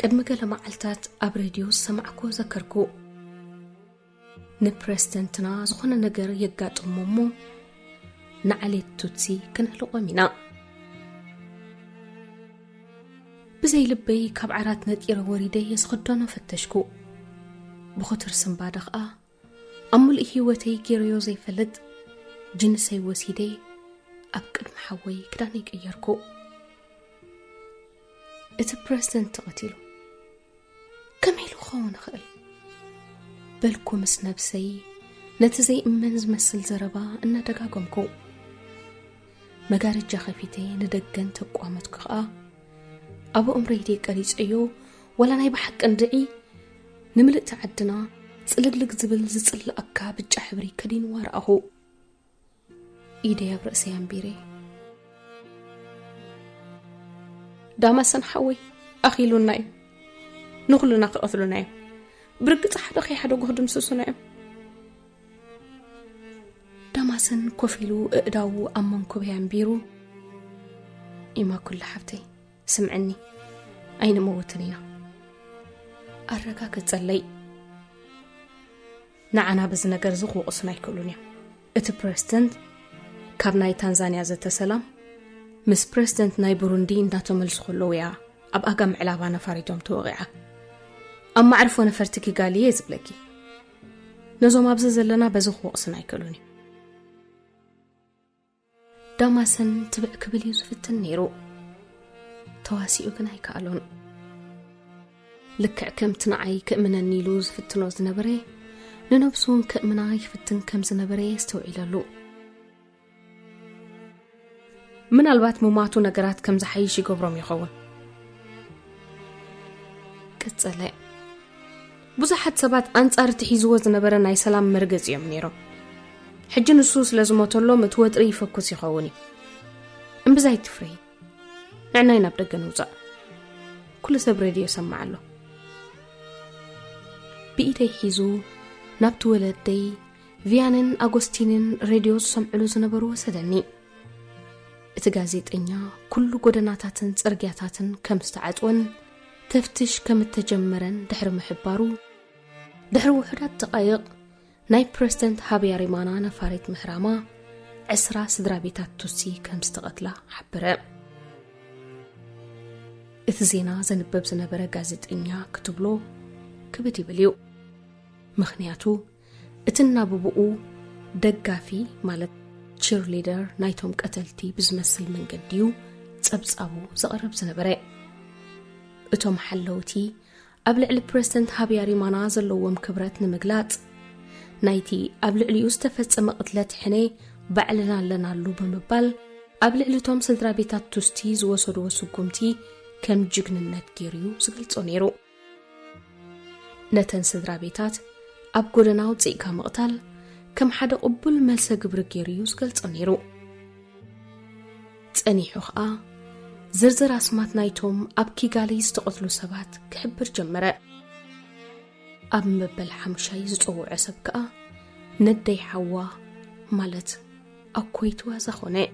قد مقال معلتات اب راديو سمعكو ذكركو نبريزيدنتنا زخونا نجر يقاط مامو نعلي توتسي كنهلقو منا بزي لبي كاب عرات نتير وريدي يسخدنا فتشكو بخطر سنبادق أمل إهيوتي كيريو زي فلد جنسي وسيدي أبكر محوي كدانيك إيركو إتبرستن تقتلو كميلو خون خل بلكو مسنبسي نتزي إمنز مسل زربا إنا دقاقمكو مقارج خفيتي ندقن تقوامتك أبو أمريدي قريج أيو ولا ناي بحق أندعي نملئ تعدنا صلقلق زبل زصل أكا بجا حبري كدين وارأهو إيدي برأسي أمبيري دامسن حوي أخيلو النايم نخلو ناقضلو نايم برقت حدا خي حدا قهدم سوسو نايم دامسن كوفيلو اقداو أمانكو بيانبيرو إما كل حفتي سمعني أين موتنينا أرقاك تزلي نعنا بزنقر زخو قصنا يكولونيا ات بريستنت كاب ناي تنزانيا زت سلام مس بريستنت ناي بروندي ناتو ملسخلويا أب أقام علابا نفاريدوم توغيعا أما عرفو نفرتكي قالي يزبلكي نزو مابزز لنا بزخو قصنا يكولونيا داماسن تبع كبلي زفت النيرو تواسيو كناي كالون لك كم تنعي كأمن النيلوز في التنوز نبري ننبسون كأمناي في التن كم زنبري يستوعي له من البات مماتو نقرات كم زحيشي قبرم يخون كتسلع بزحت سبات أنصار تحيزو زنبري ناي سلام مرقز يوم نيرو حج نصوص لازم أطلو متوات ري فكوس يخوني انبزاي تفري نعناي نبدأ نوزا كل سب راديو سمع له بإيدي حيزو نبت ولدي فيانن أغسطينن راديو سمعلو زنبرو وسدني اتغازيت إنيا كل قدناتاتن ترقياتاتن كم استعدون تفتش كم التجمرن دحر محبارو دحر وحدات دقايق ناي بريستنت هابي ريمانا نفاريت مهراما عسرا سدرابيتات توسي كم استقتلا حبرا إثزينا زنبب زنبرا غازيت إنيا كتبلو كبدي بليو مخنياتو اتنا ببقو دقافي مالت cheerleader نايتوم قتلتي بزمسل من قديو تبصابو زقرب زنبرا اتوم حلوتي قبل البريستنت هابي ريمانا زلوهم كبرات نمقلات نايتي قبل يستفصم قتلت حني بعلنا لنا لو بمبال قبل لتوم سدرابيتات توستي زوسدو وسقمتي كم جغننت غيريو زغلصو نيرو نتن سدرابيتات اب غدناو صيكا مقتال كم حدا قبل ملسه غبر غيريو زغلصو نيرو صنيحو خا زرزر اسمات نايتوم اب كيغالي استقتلو سبات كحبر جمره اب مبل حمشاي زصوع سبكا ندي حوا مالت أكويتوا زخونة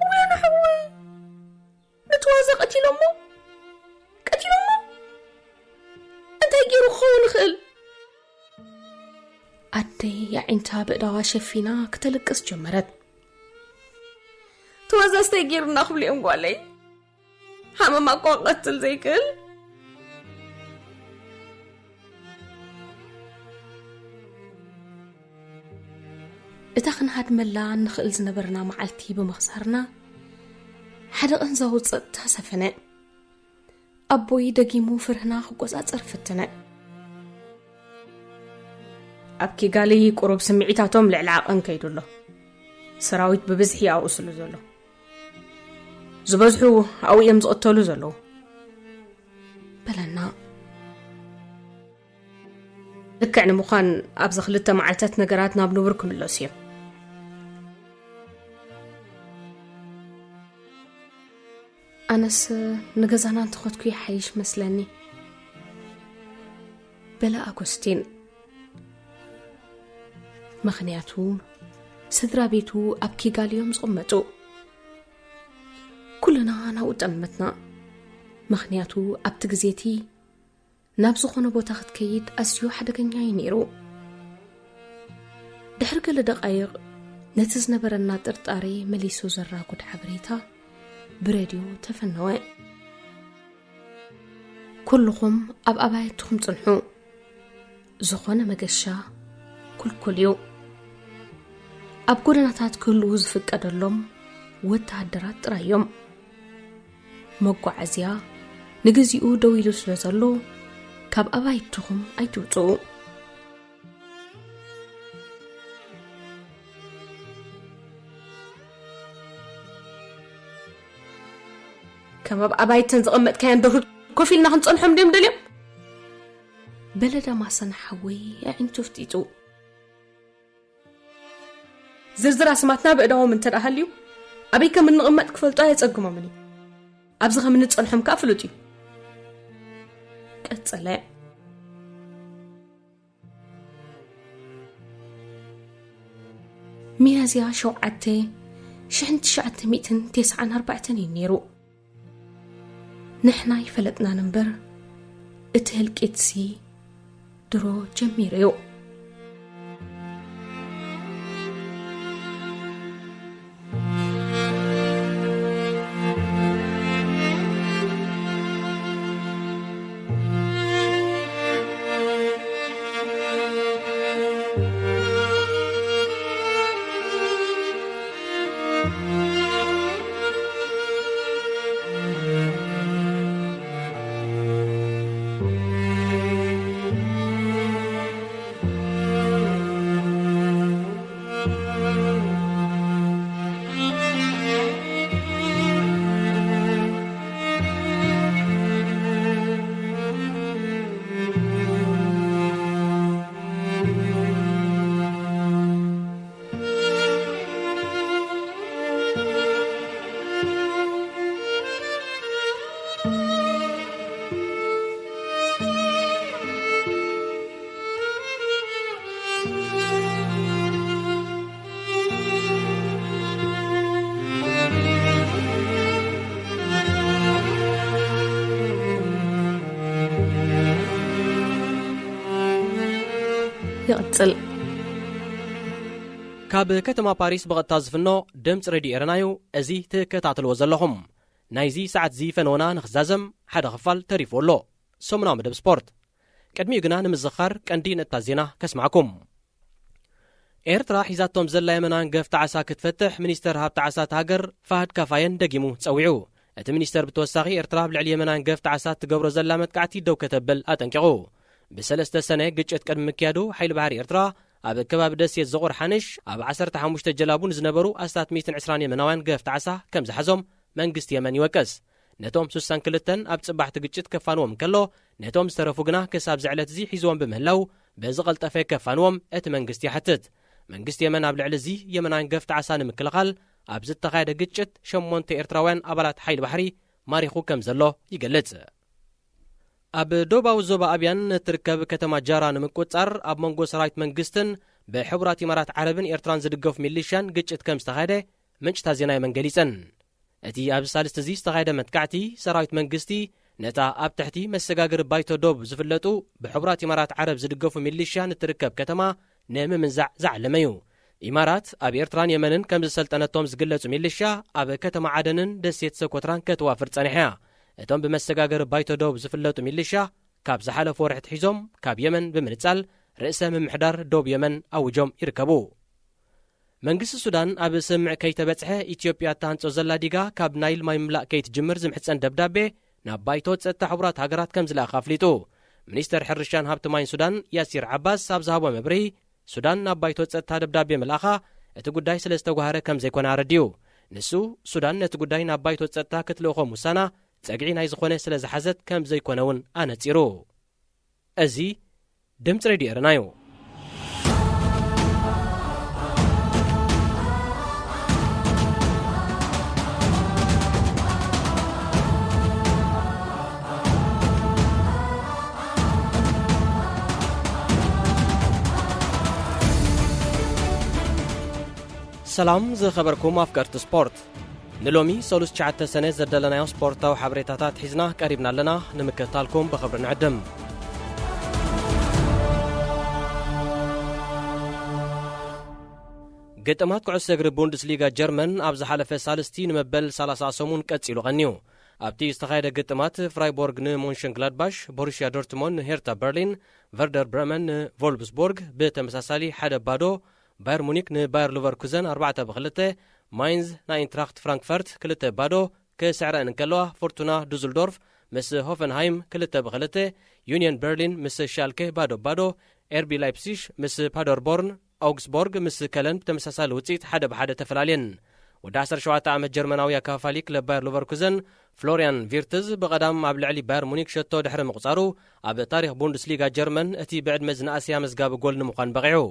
وين حوي نتوازق قتيلمو أنت يجيرو خون خل أدي يا إنتا بقدوا شفينا كتلقس جمرت توازق استيجير نخبلي قالي حما ما قتل زي كل إتاخن هاد ملان نخل زنبرنا معلتي بمخسرنا حدا انزاو صدتا سفنا أبوي دقيمو فرهنا خقوزات أرفتنا أبكي قالي قروب سمعيتاتهم لعلاقن كيدو له سراويت ببزحي أو أسلو زلو زبزحو أو يمزقتلو زلو بلنا لكعني مخان أبزخ لتا معلتات نقراتنا بنوركم اللوسيا أنس نقزانا تخدكو يحيش مسلاني بلا أغسطين مخنياتو سدرابيتو أبكي قاليوم زغمتو كلنا أنا وتأمتنا مخنياتو أبتغزيتي نابزو خونو بوتاخد كيد أسيو حدقنياي نيرو دحرق لدقايق نتز نبرنا ترطاري مليسو زراقود حبريتا براديو تفنوا كلكم أبايتكم تصنحوا زخونا مقشا كل يوم أبقرناتات كل وزفك أدلهم وتعدرات رايوم مقو عزيا نجزيو دويلو سلزلو كاب أبايتكم أيتوتو كاب أبايتن زقمت كان دهر كوفي لنا هنصنحهم ديم دليم بلدا ما صنحوي انتو فتيتو زرزر اسماتنا بقداو من ترأهليو أبيك من نغمت كفلطا يتصقما مني أبزغ من نتصنحهم كافلوتي كتسلا ميازيا شوعتي شحنت شعت 249 نيرو نحنا يفلتنا نمبر اتهلك اتسي درو جميريو يقتل كاب كتما باريس بغتا زفنو دمص راديو إرنايو أزي تكتاتلو زلهم نايزي ساعت زي فنونا نخزازم حدا خفال تريفولو سمنا مدب سبورت قدمي يغنا نمزخر كندين التازينا كسمعكم إيرترا حيزاتهم زلا يمنان قف تعسا كتفتح منيستر هاب تعسات هاجر فهد كافاين دقيمو تسويعو ات منيستر بتوساغي إيرترا بلعلي يمنان قف تعسات تقبرو زلا متقعتي دو كتبل أتنكغو بسلسته سنة قجت قدم مكيادو حيل بحر إيرترا أب كباب دسيت زغور حنش أب 15 جلابون زنبرو أستات 120 منوان قف تعسا كم زحزم منقست يمن يوكس نتوم سوسان كلتن أب تصبحت قجت كفانوم كلو نتوم استرفوقنا كساب زعلت زي حيزوان بمهلو بزغل تفاك كفانوم ات منقست يحتت منقست يمن أب العلزي يمنان قف تعسا نمكلغال أب زت غايدة قجت شمونت إيرتراوان أبلات حيل بحري ماريخو كم زلو يقلت أب دوباو زوبا أبيان تركب كتما جارة نمكوتر أب منغو سرايت منقستن بحبرات إمارات عربن إيرتران زدقوف ميليشان قجت كم استغايدة منش تازيناي منقليسن أتي أب سالس تزي استغايدة متكعتي سرايت منقستي نتا أب تحتي مسقاقر بايتو دوب زفلتو بحبرات إمارات عرب زدقوف ميليشان تركب كتما نام من زع لميو إمارات أب إيرتران يمنن كم زسلطنتهم زقلتو ميليشا أب كتما عدنن دسيت سكوتران كتوافر صنيحيا اتم بمسقاقر بايتو دوب زفلتو ميليشا كاب زحالف ورحت حيزوم كاب يمن بمنصال رئيسه ممحدار دوب يمن أوجوم يركبو منقس السودان أب سمع كي تبتحه إثيوبيا تانصو زلا ديغا كاب نايل ما يملأ كي تجمر زمحسن دبدابي ناب بايتو تستا حبرات هاجرات كم زلا خافليتو منيستر حرشان هابت ماين سودان ياسير عباس ساب زهابو مبري سودان ناب بايتو تستا دبدابي ملاخا اتو قداي سلستا غهاره كم زيكون عرديو نسو سودان نتو قداي ناب بايتو تستا كتلوخو موسانا تساقعين هاي زخونة سلازة حزت كم زي كونون أنا تيرو أزي دمت راديو إرنايو سلام زي خبركم أفكارت سبورت نلومي سولوس 9 سنة زدلنا سبورتا وحبريتاتات حزنا قريبنا لنا نمكتالكم بخبر نعدم قطمات كعس اجر بوندسليغا جرمن ابز حلفه سالستي نمبل 38 ቀፂሉ غنيو ኣብቲ ዝተኻየደ ግጥማት ፍራይቦርግ ንሞንሽን ግላድባሽ ቦሩሲያ ዶርትሞንድ ንሄርታ በርሊን ቨርደር ብረመን ንቮልፍስቦርግ ብተመሳሳሊ 1-0 ባየር ሙኒክ ንባየር ሊቨርኩዘን 4-2 ማይንዝ ንአይንትራክት ፍራንክፈርት 2-0 ክስዕረአን እንከለዋ ፎርቱና ዱዝልዶርፍ ምስ ሆፈንሃይም 2-2 ዩኒየን በርሊን ምስ ሻልኬ 0-0 ኤርቢ ላይፕሲሽ ምስ ፓደርቦርን አውግስቦርግ ምስ ከለን ብተመሳሳሊ ውፅኢት 1-1 ተፈላለየን ወደ 17 ዓመት ጀርመናዊ አካፋሊ ክለብ ባየር ሊቨርኩዘን ፍሎሪያን ቪርትዝ በቀዳም ኣብ ልዕሊ ባየር ሙኒክ ሸቶ ድሕሪ ምቁፃሩ ኣብ ታሪክ ቡንደስሊጋ ጀርመን እቲ ብዕድመ ዝነኣስያ መዝጋቢ ጎል ንምዃን በቂዑ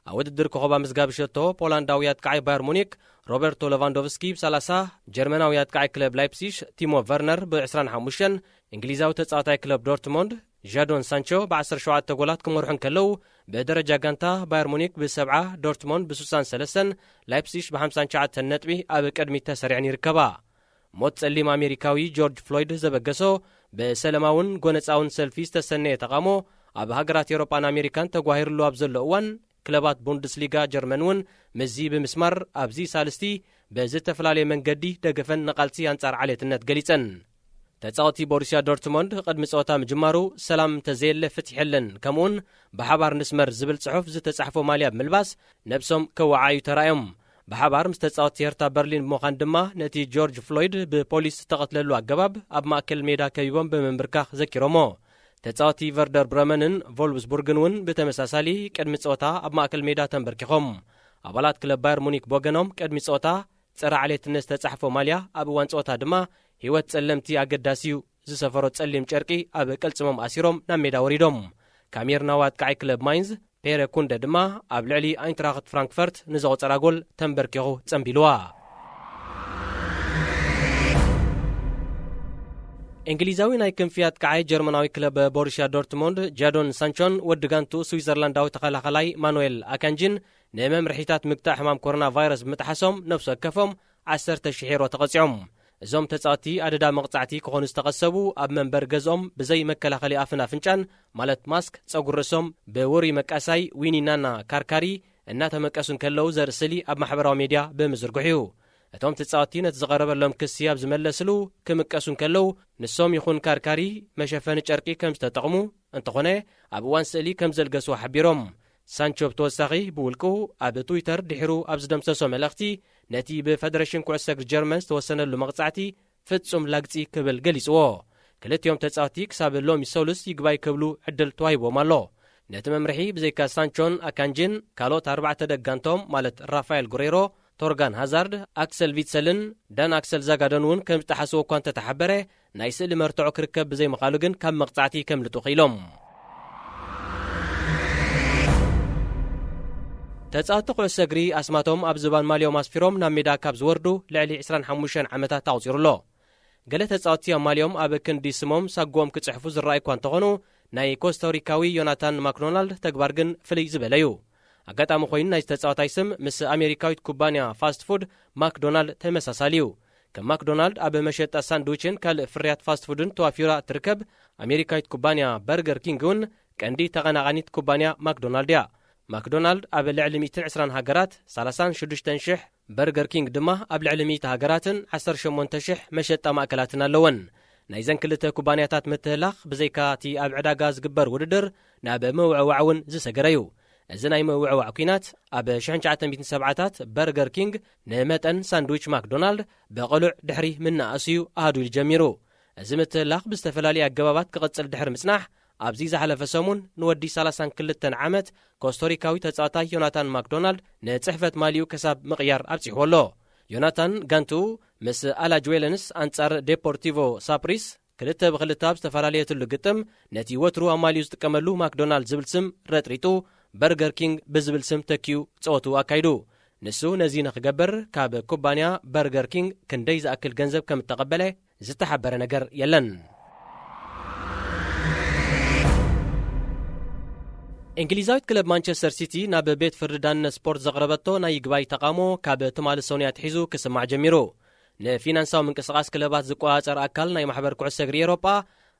ኣብ ውድድር ኮኸባ መዝጋቢ ሸቶ ፖላንዳዊ ኣጥቃዓይ ባየር ሙኒክ ሮበርቶ ሌቫንዶቭስኪ ብ30 ጀርመናዊ ኣጥቃዓይ ክለብ ላይፕሲሽ ቲሞ ቨርነር ብ25 እንግሊዛዊ ተጻዋታይ ክለብ ዶርትሞንድ ዣዶን ሳንቾ ብ17 ጎላት ክመርሑ ከለው በደረጃ ጋንታ ባየር ሙኒክ ብ70 ዶርትሞንድ ብ63 ላይፕሲሽ ብ59 ነጥቢ ኣብ ቅድሚት ተሰሪዐን ይርከባ ሞት ጸሊም ኣሜሪካዊ ጆርጅ ፍሎይድ ዘበገሶ በሰለማውን ጎነፃውን ሰልፊ ዝተሰነየ ተቃሞ ኣብ ሃገራት ኤውሮፓን ኣሜሪካን ተጓሂሩሉ ኣብ ዘሎ እዋን ክለባት ቡንደስሊጋ ጀርመን እውን መዚ ብምስማር ኣብዚ ሳልስቲ በዝተፈላለየ መንገዲ ደገፈን ንቃልሲ አንጻር ዓሌትነት ገሊፀን ተጻዋቲ ቦሩሲያ ዶርትሞንድ ቅድሚ ጸወታ ምጅማሩ ሰላም ተዘየለ ፍትሕለን ከምኡን ብሓባር ንስመር ዝብል ጽሑፍ ዝተጻሕፎ ማልያ ብምልባስ ነብሶም ከወዓዩ ተራእዮም ብሓባር ምስ ተጻዋቲ ሄርታ በርሊን ብምዃን ድማ ነቲ ጆርጅ ፍሎይድ ብፖሊስ ዝተቐትለሉ ኣገባብ ኣብ ማእከል ሜዳ ከቢቦም ብምንብርካኽ ዘኪሮሞ ተጻዋቲ ቨርደር ብረመንን ቮልፍስቡርግን እውን ብተመሳሳሊ ቅድሚ ጸወታ ኣብ ማእከል ሜዳ ተንበርኪኾም ኣባላት ክለብ ባየር ሙኒክ ብወገኖም ቅድሚ ጸወታ ጸረ ዓሌትነት ዝተጻሕፎ ማልያ ኣብ እዋን ጸወታ ድማ ህይወት ጸለምቲ ኣገዳሲዩ ዝሰፈሮ ጸሊም ጨርቂ ኣብ ቅልጽሞም ኣሲሮም ናብ ሜዳ ወሪዶም ካሜርናዊ ኣጥቃዓይ ክለብ ማይንዝ ፔረ ኩንደ ድማ ኣብ ልዕሊ ኣይንትራክት ፍራንክፈርት ንዘቑፀራ ጎል ተንበርኪኹ ጸንቢልዋ እንግሊዛዊ ናይ ክንፊ ኣጥቃዓይ ጀርመናዊ ክለብ ቦሩሲያ ዶርትሞንድ ጃዶን ሳንቾን ወዲ ጋንቱ ስዊዘርላንዳዊ ተኸላኸላይ ማኑኤል ኣካንጂን ንመምርሒታት ምግታዕ ሕማም ኮሮና ቫይረስ ብምጥሓሶም ነፍሲ ወከፎም 10,000 ዩሮ ተቐፂዖም እዞም ተጻዋቲ ኣደዳ መቕጻዕቲ ክኾኑ ዝተቐሰቡ ኣብ መንበር ገዝኦም ብዘይ መከላኸሊ ኣፍን ኣፍንጫን ማለት ማስክ ጸጉር ርእሶም ብውሪ መቃሳይ ዊኒናና ካርካሪ እናተመቀሱን ከለው ዘርኢ ስእሊ ኣብ ማሕበራዊ ሚድያ ብምዝርግሑ እዩ እቶም ተጻዋቲ ነቲ ዝቐረበሎም ክሲ ኣብ ዝመለስሉ ክምቀሱን ከለው ንሶም ይኹን ካርካሪ መሸፈኒ ጨርቂ ከም ዝተጠቕሙ እንተኾነ ኣብ እዋን ስእሊ ከም ዘልገሱ ሓቢሮም ሳንቾ ብተወሳኺ ብውልቁ ኣብ ትዊተር ድሒሩ ኣብ ዝደምሰሶ መልእኽቲ ነቲ ብፌደሬሽን ኩዕሶ እግሪ ጀርመን ዝተወሰነሉ መቕጻዕቲ ፍጹም ላግፂ ክብል ገሊጽዎ ክልቲኦም ተጻዋቲ ክሳብ ሎሚ ሰሉስ ይግባይ ክብሉ ዕድል ተዋሂቦም ኣሎ ነቲ መምርሒ ብዘይካ ሳንቾን ኣካንጂን ካልኦት 4 ደጋንቶም ማለት ራፋኤል ጉሬሮ ቶርጋን ሃዛርድ ኣክሰል ቪትሰልን ዳን ኣክሰል ዛጋዶን እውን ከም ዝተሓስቦ እኳ እንተተሓበረ ናይ ስእሊ መርትዖ ክርከብ ብዘይምኻሉ ግን ካብ መቕጻዕቲ ከምልጡ ኺኢሎም ተጻዋቲ ኩዕሶ እግሪ ኣስማቶም ኣብ ዝባን ማልዮም ኣስፊሮም ናብ ሜዳ ካብ ዝወርዱ ልዕሊ 25 ዓመታት ኣቑፂሩሎ ገለ ተጻዋቲ ኣብ ማልዮም ኣብ ክንዲ ስሞም ሳጎኦም ክጽሕፉ ዝረኣዩ እኳ እንተኾኑ ናይ ኮስታሪካዊ ዮናታን ማክዶናልድ ተግባር ግን ፍልይ ዝበለ እዩ ኣጋጣሚ ኮይኑ ናይ ተጻዋታይ ስም ምስ ኣሜሪካዊት ኩባንያ ፋስት ፉድ ማክዶናልድ ተመሳሳሊ እዩ ከም ማክዶናልድ ኣብ መሸጣ ሳንድዊችን ካልእ ፍርያት ፋስት ፉድን ተዋፊራ ትርከብ ኣሜሪካዊት ኩባንያ በርገር ኪንግ እውን ቀንዲ ተቐናቓኒት ኩባንያ ማክዶናልድ እያ ማክዶናልድ ኣብ ልዕሊ 120 ሃገራት 36,000 በርገር ኪንግ ድማ ኣብ ልዕሊ 100 ሃገራትን 18,000 መሸጣ ማእከላትን ኣለወን ናይዘን ክልተ ኩባንያታት ምትህላኽ ብዘይካ እቲ ኣብ ዕዳጋ ዝግበር ውድድር ናብ ምውዕዋዕ እውን ዝሰገረ እዩ እዚ ናይ ምውዕዋዕ ኩናት ኣብ 1970ታት በርገር ኪንግ ንመጠን ሳንድዊች ማክዶናልድ በቕሉዕ ድሕሪ ምናእስዩ ኣሃዱ ኢሉ ጀሚሩ እዚ ምትህላኽ ብዝተፈላለየ ኣገባባት ክቕፅል ድሕሪ ምጽናሕ ኣብዚ ዝሓለፈ ሰሙን ንወዲ 32 ዓመት ኮስታሪካዊ ተጻዋታይ ዮናታን ማክዶናልድ ንጽሕፈት ማልዩ ክሳብ ምቕያር ኣብፂሕዎ ኣሎ ዮናታን ጋንቱ ምስ ኣላጅዌለንስ አንጻር ዴፖርቲቮ ሳፕሪስ 2-2 ኣብ ዝተፈላለየትሉ ግጥም ነቲ ወትሩ ኣብ ማልዩ ዝጥቀመሉ ማክዶናልድ ዝብል ስም ረጥሪጡ በርገር ኪንግ ብዝብል ስም ተኪዩ ጸወቱ ኣካይዱ ንሱ ነዚ ንኽገብር ካብ ኩባንያ በርገር ኪንግ ክንደይ ዝኣክል ገንዘብ ከም እተቐበለ ዝተሓበረ ነገር የለን እንግሊዛዊት ክለብ ማንቸስተር ሲቲ ናብ ቤት ፍርዲ ዳንነት ስፖርት ዘቕረበቶ ናይ ይግባይ ተቃሞ ካብ ትማሊ ሶንያ ትሒዙ ክስማዕ ጀሚሩ ንፊናንሳዊ ምንቅስቓስ ክለባት ዝቆፃፀር ኣካል ናይ ማሕበር ኩዕሶ እግሪ ኤውሮጳ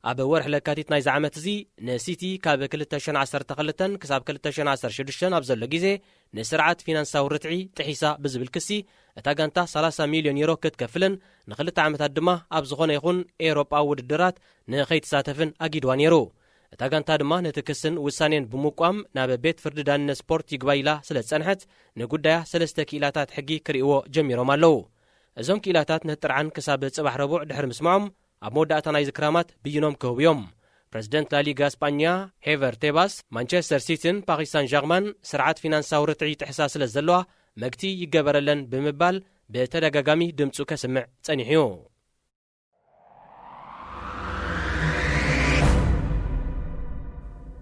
ኣብ ወርሒ ለካቲት ናይ ዝዓመት እዚ ንሲቲ ካብ 2012 ክሳብ 2016 ኣብ ዘሎ ግዜ ንስርዓት ፊናንሳዊ ርትዒ ጥሒሳ ብዝብል ክሲ እታ ጋንታ 30 ሚልዮን ዩሮ ክትከፍልን ንክልተ ዓመታት ድማ ኣብ ዝኾነ ይኹን ኤውሮጳዊ ውድድራት ንኸይትሳተፍን ኣጊድዋ ነይሩ። እታ ጋንታ ድማ ነቲ ክስን ውሳኔን ብምቋም ናብ ቤት ፍርዲ ዳንነት ስፖርት ይግባይላ ስለ ዝጸንሐት ንጉዳያ 3 ክኢላታት ሕጊ ክርእይዎ ጀሚሮም ኣለዉ። እዞም ክኢላታት ነጥርዓን ክሳብ ጽባሕ ረቡዕ ድሕሪ ምስማዖም ኣብ መወዳእታ ናይ ዝክራማት ብይኖም ክህቡ እዮም። ፕረዚደንት ላሊጋ እስጳኛ ሄቨር ቴባስ ማንቸስተር ሲቲን ፓሪስ ሳን ዠርማን ስርዓት ፊናንሳዊ ርትዒ ጥሕሳ ስለ ዘለዋ መግቲ ይገበረለን ብምባል ብተደጋጋሚ ድምፁ ከስምዕ ጸኒሑ እዩ።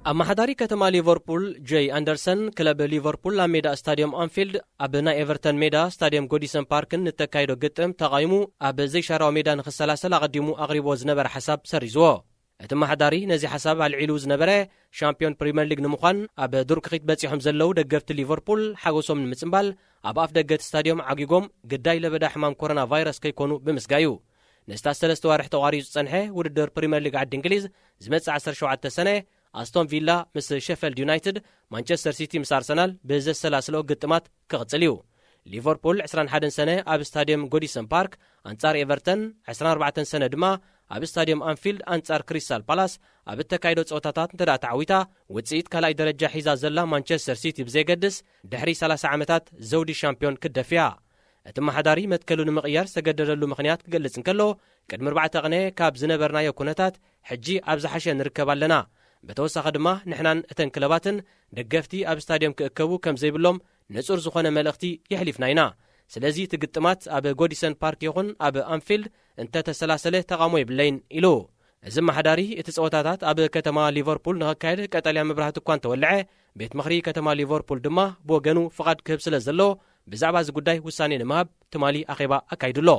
ኣብ ማሓዳሪ ከተማ ሊቨርፑል ጄይ ኣንደርሰን ክለብ ሊቨርፑል ኣብ ሜዳ ስታድዮም ኣንፊልድ ኣብ ናይ ኤቨርተን ሜዳ ስታድዮም ጎዲሰን ፓርክን ንተካይዶ ግጥም ተቃይሙ ኣብ ዘይሻራዊ ሜዳ ንክሰላሰል ኣቐዲሙ ኣቕሪቦ ዝነበረ ሓሳብ ሰሪዝዎ። እቲ ማሓዳሪ ነዚ ሓሳብ ኣልዒሉ ዝነበረ ሻምፒዮን ፕሪምየር ሊግ ንምዃን ኣብ ዱርክኺት በፂሖም ዘለው ደገፍቲ ሊቨርፑል ሓጎሶም ንምጽምባል ኣብ ኣፍ ደገት ስታድዮም ዓጊጎም ግዳይ ለበዳ ሕማም ኮሮና ቫይረስ ከይኮኑ ብምስጋዩ ንስታት 3 ዋርሒ ተቋሪጹ ጸንሐ ውድድር ፕሪምየር ሊግ ዓዲ እንግሊዝ ዝመጽእ 17 ሰነ ኣስቶን ቪላ ምስ ሼፈልድ ዩናይትድ ማንቸስተር ሲቲ ምስ ኣርሰናል ብዘሰላስሎ ግጥማት ክቕጽል እዩ። ሊቨርፑል 21 ሰነ ኣብ ስታድዮም ጎዲሰን ፓርክ ኣንጻር ኤቨርተን 24 ሰነ ድማ ኣብ ስታድዮም ኣንፊልድ ኣንጻር ክሪስታል ፓላስ ኣብ እተካይዶ ፀወታታት እንተዳ ተዓዊታ ውፅኢት ካልኣይ ደረጃ ሒዛ ዘላ ማንቸስተር ሲቲ ብዘይገድስ ድሕሪ 30 ዓመታት ዘውዲ ሻምፒዮን ክደፍያ። እቲ ማሓዳሪ መትከሉ ንምቕያር ዝተገደደሉ ምኽንያት ክገልጽ እንከሎ ቅድሚ 4 ቀነ ካብ ዝነበርናዮ ኩነታት ሕጂ ኣብ ዝሓሸ ንርከብ ኣለና። በተወሳኺ ድማ ንሕናን እተን ክለባትን ደገፍቲ ኣብ ስታድዮም ክእከቡ ከም ዘይብሎም ንጹር ዝኾነ መልእኽቲ የሕሊፍና ኢና። ስለዚ እቲ ግጥማት ኣብ ጎዲሰን ፓርክ ይኹን ኣብ አንፊልድ እንተተሰላሰለ ተቃውሞ የብለይን ኢሉ። እዚ ማሓዳሪ እቲ ፀወታታት ኣብ ከተማ ሊቨርፑል ንኸካየድ ቀጠልያ መብራህቲ እኳ እንተወልዐ ቤት ምኽሪ ከተማ ሊቨርፑል ድማ ብወገኑ ፍቓድ ክህብ ስለ ዘሎ ብዛዕባ እዚ ጉዳይ ውሳኔ ንምሃብ ትማሊ ኣኼባ ኣካይዱሎ።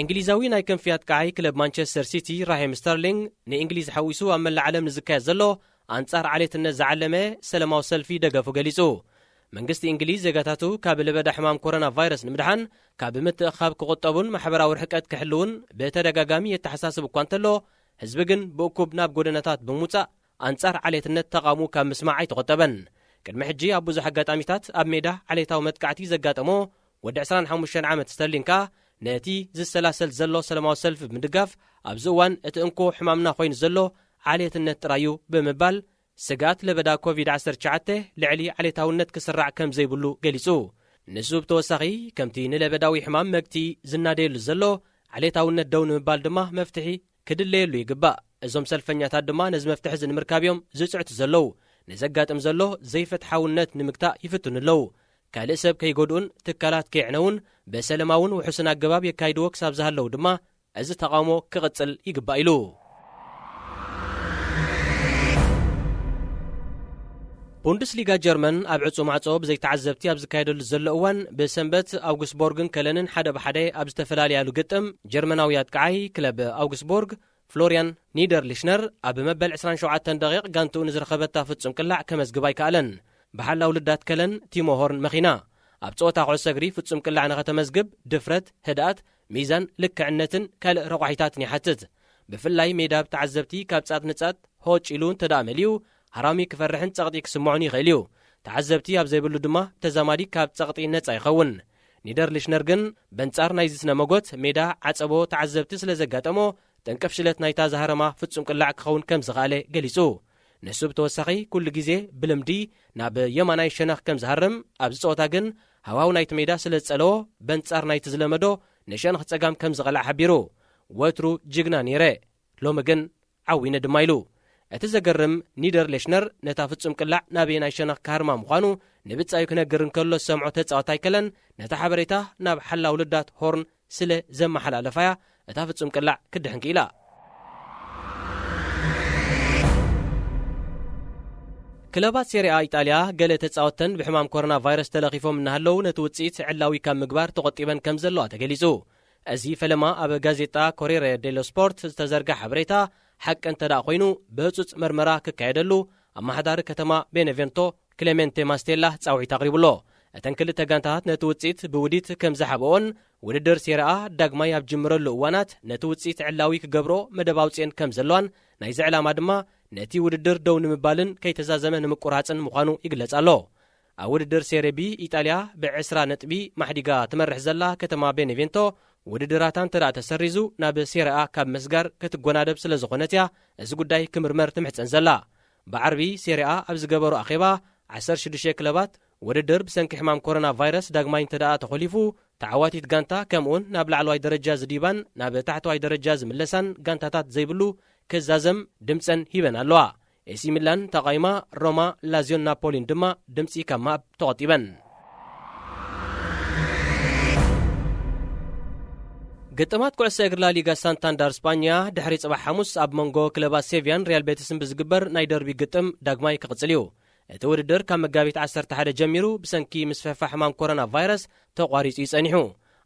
እንግሊዛዊ ናይ ክንፍያት ከዓይ ክለብ ማንቸስተር ሲቲ ራሂም ስተርሊንግ ንእንግሊዝ ሓዊሱ ኣብ መላእ ዓለም ንዝካየድ ዘሎ ኣንጻር ዓሌትነት ዝዓለመ ሰላማዊ ሰልፊ ደገፉ ገሊጹ። መንግስቲ እንግሊዝ ዜጋታቱ ካብ ለበዳ ሕማም ኮሮና ቫይረስ ንምድሓን ካብ ምትእኻብ ክቁጠቡን ማሕበራዊ ርሕቀት ክሕልውን ብተደጋጋሚ የተሓሳስብ እኳ እንተሎ ህዝቢ ግን ብእኩብ ናብ ጎደናታት ብምውፃእ ኣንጻር ዓሌትነት ተቃውሞ ካብ ምስማዕ ኣይተቆጠበን። ቅድሚ ሕጂ ኣብ ብዙሕ አጋጣሚታት ኣብ ሜዳ ዓሌታዊ መጥቃዕቲ ዘጋጠሞ ወዲ 25 ዓመት ስተርሊንግ ከ ነቲ ዝሰላሰል ዘሎ ሰላማዊ ሰልፊ ብምድጋፍ ኣብዚ እዋን እቲ እንኮ ሕማምና ኮይኑ ዘሎ ዓሌትነት ጥራዩ ብምባል ስጋት ለበዳ ኮቪድ-19 ልዕሊ ዓሌታውነት ክስራዕ ከም ዘይብሉ ገሊጹ። ንሱ ብተወሳኺ ከምቲ ንለበዳዊ ሕማም መግቲ ዝናደየሉ ዘሎ ዓሌታውነት ደው ንምባል ድማ መፍትሒ ክድለየሉ ይግባእ። እዞም ሰልፈኛታት ድማ ነዚ መፍትሒ እዚ ንምርካብ እዮም ዝፅዕቱ ዘለው። ንዘጋጥም ዘሎ ዘይፍትሓውነት ንምግታእ ይፍትኑ ኣለው። ካልእ ሰብ ከይጎድኡን ትካላት ከይዕነውን በሰለማውን ውሑስን ኣገባብ የካይድዎ ክሳብ ዝሃለው ድማ እዚ ተቃውሞ ክቕጽል ይግባእ ኢሉ። ቡንደስሊጋ ጀርመን ኣብ ዕፁ ማዕጾ ብዘይተዓዘብቲ ኣብ ዝካየደሉ ዘሎ እዋን ብሰንበት ኣውግስቦርግን ከለንን ሓደ ብሓደ ኣብ ዝተፈላለያሉ ግጥም ጀርመናዊ ኣጥቃዓይ ክለብ ኣውግስቦርግ ፍሎሪያን ኒደርሊሽነር ኣብ መበል 27 ደቂቕ ጋንትኡ ንዝረኸበታ ፍጹም ቅላዕ ከመዝግባ ኣይከኣለን። ብሓላ ውልዳት ከለን ቲሞ ሆርን መኺና ኣብ ፀወታ ኩዕሶ እግሪ ፍጹም ቅላዕ ንኸተመዝግብ ድፍረት፣ ህድኣት፣ ሚዛን፣ ልክዕነትን ካልእ ረቑሒታትን ይሓትት። ብፍላይ ሜዳ ብተዓዘብቲ ካብ ጻት ንጻት ሆጭ ኢሉ እንተዳእ መሊኡ ሃራሚ ክፈርሕን ጸቕጢ ክስምዖን ይኽእል እዩ። ተዓዘብቲ ኣብ ዘይብሉ ድማ ተዛማዲ ካብ ጸቕጢ ነጻ ይኸውን። ኒደርሊሽነር ግን በንጻር ናይዚ ስነ መጎት ሜዳ ዓጸቦ ተዓዘብቲ ስለ ዘጋጠሞ ጠንቀፍ ሽለት ናይታ ዝሃረማ ፍጹም ቅላዕ ክኸውን ከም ዝኽኣለ ገሊጹ። ንሱ ብተወሳኺ ኩሉ ግዜ ብልምዲ ናብ የማናይ ሸነኽ ከም ዝሃርም ኣብዚ ፀወታ ግን ሃዋው ናይቲ ሜዳ ስለ ዝጸለዎ በንጻር ናይቲ ዝለመዶ ንሸነኽ ጸጋም ከም ዝቐላዕ ሓቢሩ። ወትሩ ጅግና ነይረ ሎሚ ግን ዓዊነ ድማ ኢሉ። እቲ ዘገርም ኒደርሊሽነር ነታ ፍጹም ቅላዕ ናበየ ናይ ሸነኽ ካርማ ምዃኑ ንብጻዩ ክነግር እንከሎ ዝሰምዖ ተጻወታ ኣይከለን ነታ ሓበሬታ ናብ ሓላ ውልዳት ሆርን ስለ ዘመሓላለፋያ እታ ፍጹም ቅላዕ ክድሕን ክኢላ። ክለባት ሴሪኣ ኢጣልያ ገለ ተጻወተን ብሕማም ኮሮና ቫይረስ ተለኺፎም እናሃለው ነቲ ውፅኢት ዕላዊ ካብ ምግባር ተቆጢበን ከም ዘለዋ ተገሊጹ። እዚ ፈለማ ኣብ ጋዜጣ ኮሬሬ ዴሎ ስፖርት ዝተዘርጋ ሓበሬታ ሓቂ እንተዳእ ኮይኑ ብህፁፅ መርመራ ክካየደሉ ኣማሓዳሪ ከተማ ቤኔቬንቶ ክሌሜንቴ ማስቴላ ጻውዒት ኣቕሪቡሎ። እተን ክልተ ጋንታታት ነቲ ውፅኢት ብውዲት ከም ዝሓብኦን ውድድር ሴሪኣ ዳግማይ ኣብ ጅምረሉ እዋናት ነቲ ውፅኢት ዕላዊ ክገብሮ መደብ ኣውፅአን ከም ዘለዋን ናይ ዕላማ ድማ ነቲ ውድድር ደው ንምባልን ከይተዛዘመ ንምቁራፅን ምዃኑ ይግለጽ ኣሎ። ኣብ ውድድር ሴሪ ቢ ኢጣልያ ብ20 ነጥቢ ማሕዲጋ ትመርሕ ዘላ ከተማ ቤኔቬንቶ ውድድራታን እንተደኣ ተሰሪዙ ናብ ሴሪኣ ካብ መስጋር ክትጎናደብ ስለ ዝኾነት እያ እዚ ጉዳይ ክምርመር ትምሕፀን ዘላ። ብዓርቢ ሴሪኣ ኣብ ዝገበሩ ኣኼባ 16 ክለባት ውድድር ብሰንኪ ሕማም ኮሮና ቫይረስ ዳግማይ እንተደኣ ተኸሊፉ ተዓዋቲት ጋንታ ከምኡን ናብ ላዕለዋይ ደረጃ ዝዲባን ናብ ታሕተዋይ ደረጃ ዝምለሳን ጋንታታት ዘይብሉ ክዛዘም ድምፀን ሂበን ኣለዋ። ኤሲ ሚላን ተቃይማ ሮማ፣ ላዚዮን ናፖሊን ድማ ድምፂ ካብ ማብ ተቆጢበን። ግጥማት ኩዕሶ እግሪ ላሊጋ ሳንታንዳር ስፓኛ ድሕሪ ጽባሕ ሐሙስ ኣብ መንጎ ክለባት ሴቪያን ሪያል ቤቲስን ብዝግበር ናይ ደርቢ ግጥም ዳግማይ ክቕጽል እዩ። እቲ ውድድር ካብ መጋቢት 11 ጀሚሩ ብሰንኪ ምስፈፋ ሕማም ኮሮና ቫይረስ ተቋሪጹ ይጸኒሑ።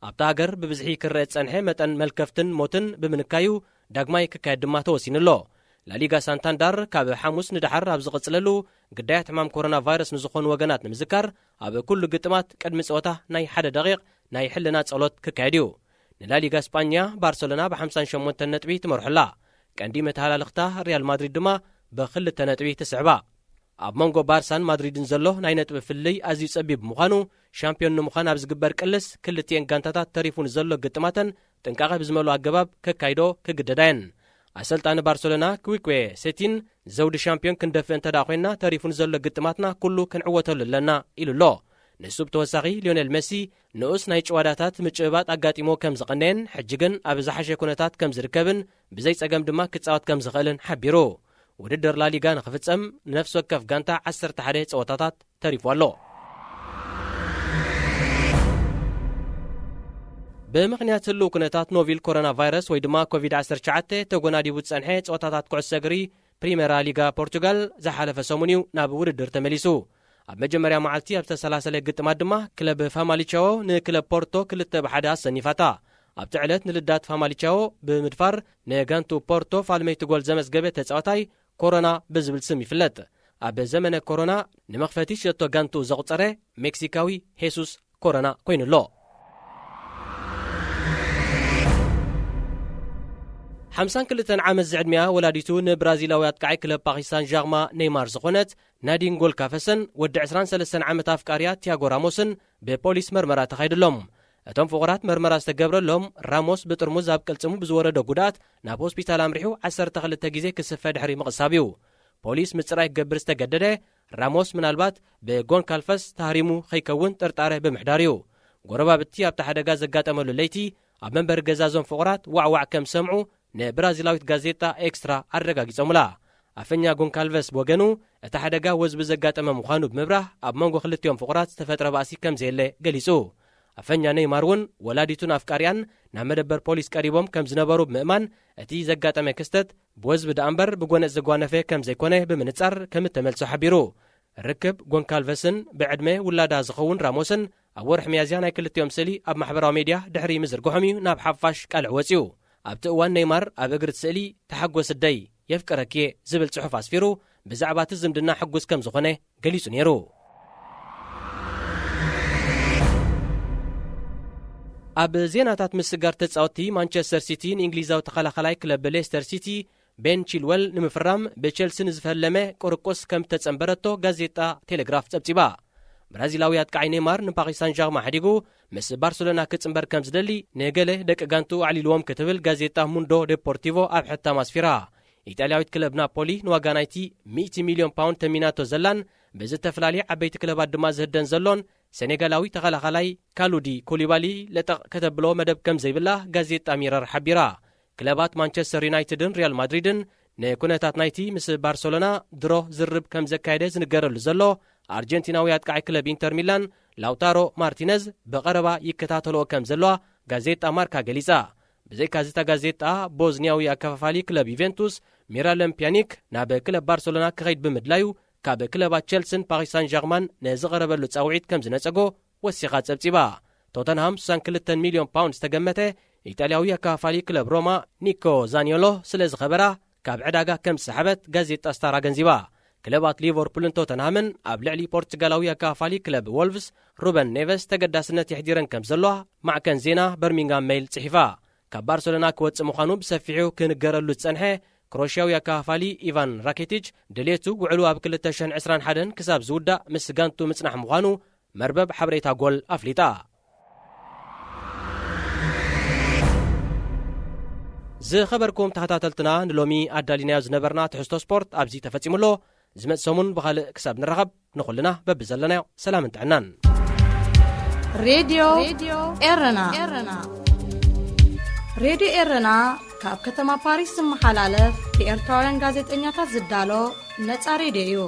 ኣብታ ሃገር ብብዝሒ ክርአ ጸንሐ መጠን መልከፍትን ሞትን ብምንካዩ ዳግማይ ክካየድ ድማ ተወሲኑሎ። ላሊጋ ሳንታንዳር ካብ ሐሙስ ንድሓር ኣብ ዝቕጽለሉ ግዳያት ሕማም ኮሮና ቫይረስ ንዝኾኑ ወገናት ንምዝካር ኣብ ኩሉ ግጥማት ቅድሚ ፀወታ ናይ 1 ደቂቕ ናይ ሕልና ጸሎት ክካየድ እዩ። ንላሊጋ ስፓኛ ባርሰሎና ብ58 ነጥቢ ትመርሑላ። ቀንዲ መተሃላለኽታ ሪያል ማድሪድ ድማ ብ2 ነጥቢ ትስዕባ። ኣብ መንጎ ባርሳን ማድሪድን ዘሎ ናይ ነጥቢ ፍልይ ኣዝዩ ጸቢብ ምዃኑ ሻምፒዮን ንምዃን ኣብ ዝግበር ቅልስ ክልቲአን ጋንታታት ተሪፉን ዘሎ ግጥማተን ጥንቃቐ ብዝመሉ ኣገባብ ክካይዶ ክግደዳየን። ኣሰልጣኒ ባርሰሎና ክዊክዌ ሴቲን ዘውዲ ሻምፒዮን ክንደፍእ እንተዳ ኮይና ተሪፉን ዘሎ ግጥማትና ኩሉ ክንዕወተሉ ኣለና ኢሉሎ። ንሱ ብተወሳኺ ሊዮኔል ሜሲ ንኡስ ናይ ጭዋዳታት ምጭብባጥ ኣጋጢሞ ከም ዝቐነየን ሕጂ ግን ኣብ ዝሓሸ ኩነታት ከም ዝርከብን ብዘይ ጸገም ድማ ክጻወት ከም ዝኽእልን ሓቢሩ። ውድድር ላሊጋ ንኽፍጸም ንነፍሲ ወከፍ ጋንታ 11 ፀወታታት ተሪፉ ኣሎ። ብምኽንያት ህልው ኩነታት ኖቪል ኮሮና ቫይረስ ወይ ድማ ኮቪድ-19 ተጎናዲቡ ዝጸንሐ ፀወታታት ኩዕሶ እግሪ ፕሪሜራ ሊጋ ፖርቱጋል ዝሓለፈ ሰሙን እዩ ናብ ውድድር ተመሊሱ። ኣብ መጀመርያ መዓልቲ ኣብ ዝተሰላሰለ ግጥማት ድማ ክለብ ፋማሊቻዎ ንክለብ ፖርቶ 2-1 ኣሰኒፋታ። ኣብቲ ዕለት ንልዳት ፋማሊቻዎ ብምድፋር ንጋንቱ ፖርቶ ፋልመይቲ ጎል ዘመስገበ ተጻዋታይ ኮሮና ብዝብል ስም ይፍለጥ። ኣብ ዘመነ ኮሮና ንመኽፈቲ ሸቶ ጋንቱ ዘቑፀረ ሜክሲካዊ ሄሱስ ኮሮና ኮይኑሎ። 52 ዓመት ዝዕድሚያ ወላዲቱ ንብራዚላዊ ኣጥቃዒ ክለብ ፓሪስ ሳን ዠርማ ኔይማር ዝኾነት ናዲን ጎልካፈሰን ወዲ 23 ዓመት ኣፍቃርያ ቲያጎ ራሞስን ብፖሊስ መርመራ ተኻይድሎም። እቶም ፍቑራት መርመራ ዝተገብረሎም ራሞስ ብጥርሙዝ ኣብ ቅልጽሙ ብዝወረደ ጉድኣት ናብ ሆስፒታል ኣምሪሑ 12 ግዜ ክስፈ ድሕሪ ምቕሳብ እዩ። ፖሊስ ምጽራይ ክገብር ዝተገደደ ራሞስ ምናልባት ብጎንካልፈስ ተሃሪሙ ኸይከውን ጥርጣረ ብምሕዳር እዩ። ጎረባብቲ ኣብቲ ሓደጋ ዘጋጠመሉ ለይቲ ኣብ መንበሪ ገዛዞም ፍቑራት ዋዕዋዕ ከም ሰምዑ ንብራዚላዊት ጋዜጣ ኤክስትራ ኣረጋጊጾሙላ። ኣፈኛ ጎንካልቨስ ብወገኑ እቲ ሓደጋ ወዝቢ ዘጋጠመ ምዃኑ ብምብራህ ኣብ መንጎ ክልቲኦም ፍቑራት ዝተፈጥረ ባእሲ ከም ዘየለ ገሊጹ። ኣፈኛ ኔይማር እውን ወላዲቱን ኣፍቃርያን ናብ መደበር ፖሊስ ቀሪቦም ከም ዝነበሩ ብምእማን እቲ ዘጋጠመ ክስተት ብወዝቢ ዳ እምበር ብጎነፅ ዘጓነፈ ከም ዘይኮነ ብምንጻር ከም እተመልሶ ሓቢሩ። ርክብ ጎንካልቨስን ብዕድመ ውላዳ ዝኸውን ራሞስን ኣብ ወርሒ መያዝያ ናይ ክልቲኦም ስእሊ ኣብ ማሕበራዊ ሜድያ ድሕሪ ምዝርግሖም እዩ ናብ ሓፋሽ ቃልዕ ወፂኡ። ኣብቲ እዋን ኔይማር ኣብ እግሪ ስእሊ ተሓጐስ ደይ የፍቀረክየ ዝብል ጽሑፍ ኣስፊሩ ብዛዕባ እቲ ዝምድና ሕጉስ ከም ዝኾነ ገሊጹ ነይሩ። ኣብ ዜናታት ምስጋር ተጻወቲ ማንቸስተር ሲቲ ንእንግሊዛዊ ተኸላኸላይ ክለብ ሌስተር ሲቲ ቤን ቺልወል ንምፍራም ብቼልሲ ንዝፈለመ ቁርቁስ ከም ተጸንበረቶ ጋዜጣ ቴሌግራፍ ጸብጺባ። ብራዚላዊ ኣጥቃዒ ኔይማር ንፓሪስ ሳን ዠርማ ሓዲጉ ምስ ባርሰሎና ክጽንበር ከም ዝደሊ ንገለ ደቂ ጋንቱ ኣዕሊልዎም ክትብል ጋዜጣ ሙንዶ ዴፖርቲቮ ኣብ ሕታም ኣስፊራ። ኢጣልያዊት ክለብ ናፖሊ ንዋጋ ናይቲ 100 ሚልዮን ፓውንድ ተሚናቶ ዘላን ብዝተፈላለየ ዓበይቲ ክለባት ድማ ዝህደን ዘሎን ሴኔጋላዊ ተኸላኸላይ ካሉዲ ኩሊባሊ ለጠቕ ከተብሎ መደብ ከም ዘይብላ ጋዜጣ ሚረር ሓቢራ። ክለባት ማንቸስተር ዩናይትድን ሪያል ማድሪድን ንኩነታት ናይቲ ምስ ባርሰሎና ድሮ ዝርብ ከም ዘካየደ ዝንገረሉ ዘሎ ኣርጀንቲናዊ ኣጥቃዒ ክለብ ኢንተር ሚላን ላውታሮ ማርቲነዝ ብቐረባ ይከታተልዎ ከም ዘለዋ ጋዜጣ ማርካ ገሊጻ። ብዘይካዝታ ጋዜጣ ቦዝኒያዊ ኣከፋፋሊ ክለብ ዩቬንቱስ ሚራለም ፒያኒክ ናብ ክለብ ባርሰሎና ክኸይድ ብምድላዩ ካብ ክለባት ቼልሲን ፓሪስ ሳን ዠርማን ንዝቐረበሉ ጻውዒት ከም ዝነጸጎ ወሲኻ ጸብጺባ። ቶተንሃም 62 ሚልዮን ፓውንድ ዝተገመተ ኢጣልያዊ ኣከፋፋሊ ክለብ ሮማ ኒኮ ዛኒዮሎ ስለ ዝኸበራ ካብ ዕዳጋ ከም ዝሰሓበት ጋዜጣ ስታር ኣገንዚባ። ክለባት ሊቨርፑልን ቶተንሃምን ኣብ ልዕሊ ፖርቱጋላዊ ኣካፋሊ ክለብ ወልቭስ ሩበን ኔቨስ ተገዳስነት ይሕዲረን ከም ዘለዋ ማዕከን ዜና በርሚንጋም ሜይል ጽሒፋ ካብ ባርሰሎና ክወፅእ ምዃኑ ብሰፊሑ ክንገረሉ ዝጸንሐ ክሮሽያዊ ኣካፋሊ ኢቫን ራኬቲች ድሌቱ ውዕሉ ኣብ 2021 ክሳብ ዝውዳእ ምስ ጋንቱ ምጽናሕ ምዃኑ መርበብ ሓበሬታ ጎል ኣፍሊጣ ዝኸበርኩም ተኸታተልትና ንሎሚ ኣዳሊናዮ ዝነበርና ትሕዝቶ ስፖርት ኣብዚ ተፈጺሙሎ ዝመጽእ ሰሙን ብኻልእ ክሳብ ንረኸብ ንኹልና በቢ ዘለናዮ ሰላምን ጥዕናን ሬድዮ ኤረና ሬድዮ ኤረና ካብ ከተማ ፓሪስ ዝመሓላለፍ ብኤርትራውያን ጋዜጠኛታት ዝዳሎ ነጻ ሬድዮ እዩ